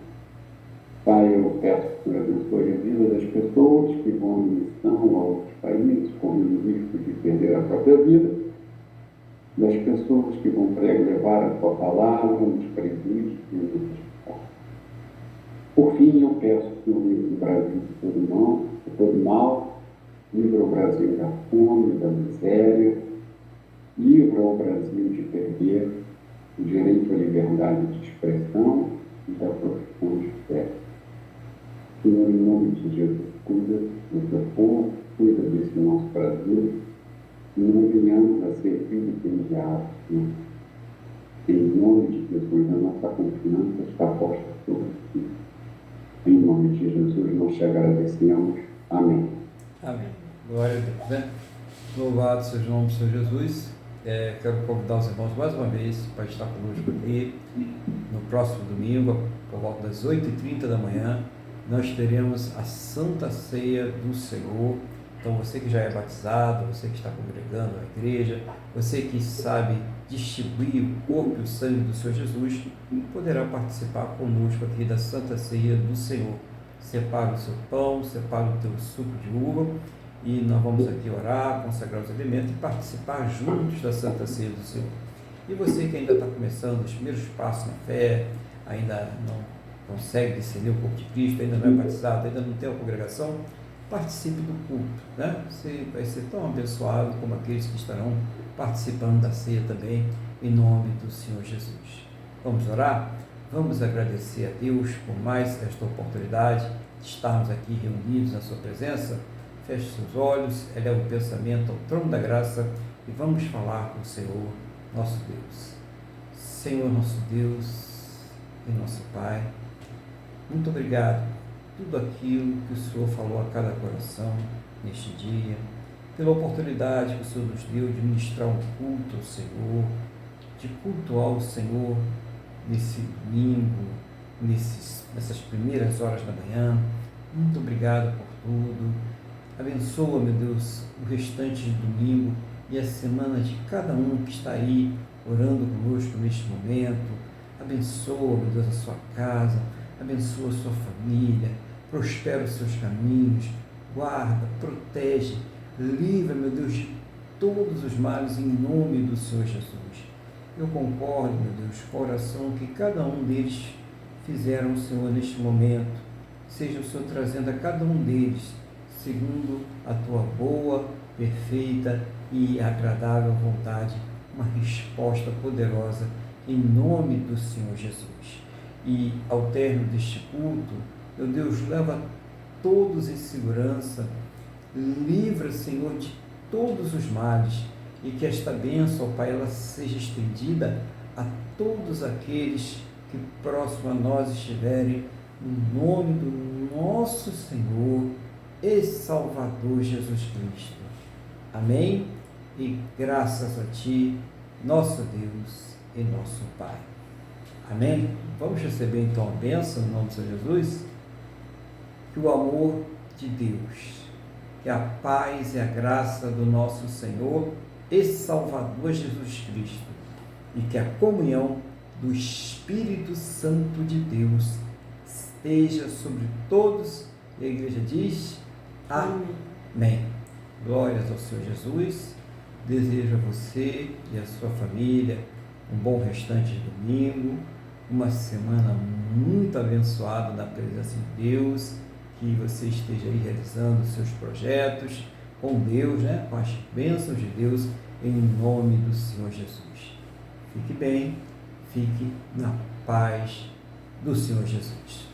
Pai, eu peço que o Senhor abençoe a vida das pessoas que vão em missão a outros países, correndo o risco de perder a própria vida, das pessoas que vão levar a tua palavra nos presídios e nos hospitais. Por fim, eu peço que o livre o Brasil de todo mal, livra o Brasil da fome, da miséria, livra o Brasil de perder o direito à liberdade de expressão e da profissão de fé. Senhor, em nome de Jesus, cuida do teu povo, cuida desse nosso Brasil, e não venhamos a ser filhos enviados, Senhor. Em nome de Jesus, a nossa confiança está posta sobre ti. Em nome de Jesus, nós te agradecemos. Amém. Amém. Glória a Deus, né? Louvado seja o nome do Senhor Jesus. Quero convidar os irmãos mais uma vez para estar conosco aqui no próximo domingo, por volta das 8h30 da manhã. Nós teremos a Santa Ceia do Senhor. Então, você que já é batizado, você que está congregando na igreja, você que sabe distribuir o corpo e o sangue do Senhor Jesus, poderá participar conosco aqui da Santa Ceia do Senhor. Separe o seu pão, separe o teu suco de uva, e nós vamos aqui orar, consagrar os alimentos e participar juntos da Santa Ceia do Senhor. E você que ainda está começando os primeiros passos na fé, ainda não consegue discernir o corpo de Cristo, ainda não é batizado, ainda não tem a congregação, participe do culto, né? Você vai ser tão abençoado como aqueles que estarão participando da ceia também, em nome do Senhor Jesus. Vamos orar? Vamos agradecer a Deus por mais esta oportunidade de estarmos aqui reunidos na sua presença. Feche seus olhos, eleva o pensamento ao trono da graça e vamos falar com o Senhor, nosso Deus. Senhor, nosso Deus e nosso Pai, muito obrigado por tudo aquilo que o Senhor falou a cada coração neste dia, pela oportunidade que o Senhor nos deu de ministrar um culto ao Senhor, de cultuar o Senhor nesse domingo, nessas primeiras horas da manhã. Muito obrigado por tudo. Abençoa, meu Deus, o restante de domingo e a semana de cada um que está aí orando conosco neste momento. Abençoa, meu Deus, a sua casa, abençoa a sua família, prospera os seus caminhos, guarda, protege, livra, meu Deus, de todos os males em nome do Senhor Jesus. Eu concordo, meu Deus, com a oração que cada um deles fizeram, Senhor, neste momento. Seja o Senhor trazendo a cada um deles, segundo a tua boa, perfeita e agradável vontade, uma resposta poderosa em nome do Senhor Jesus. E ao término deste culto, meu Deus, leva todos em segurança, livra, Senhor, de todos os males, e que esta bênção, Pai, ela seja estendida a todos aqueles que próximo a nós estiverem, no nome do nosso Senhor e Salvador Jesus Cristo. Amém? E graças a Ti, nosso Deus e nosso Pai. Amém? Vamos receber então a bênção em nome de Jesus? Que o amor de Deus, que a paz e a graça do nosso Senhor e Salvador Jesus Cristo e que a comunhão do Espírito Santo de Deus esteja sobre todos. E a igreja diz: Amém. Glórias ao Senhor Jesus. Desejo a você e a sua família um bom restante de domingo, uma semana muito abençoada na presença de Deus, que você esteja aí realizando os seus projetos com Deus, né? Com as bênçãos de Deus, em nome do Senhor Jesus. Fique bem, fique na paz do Senhor Jesus.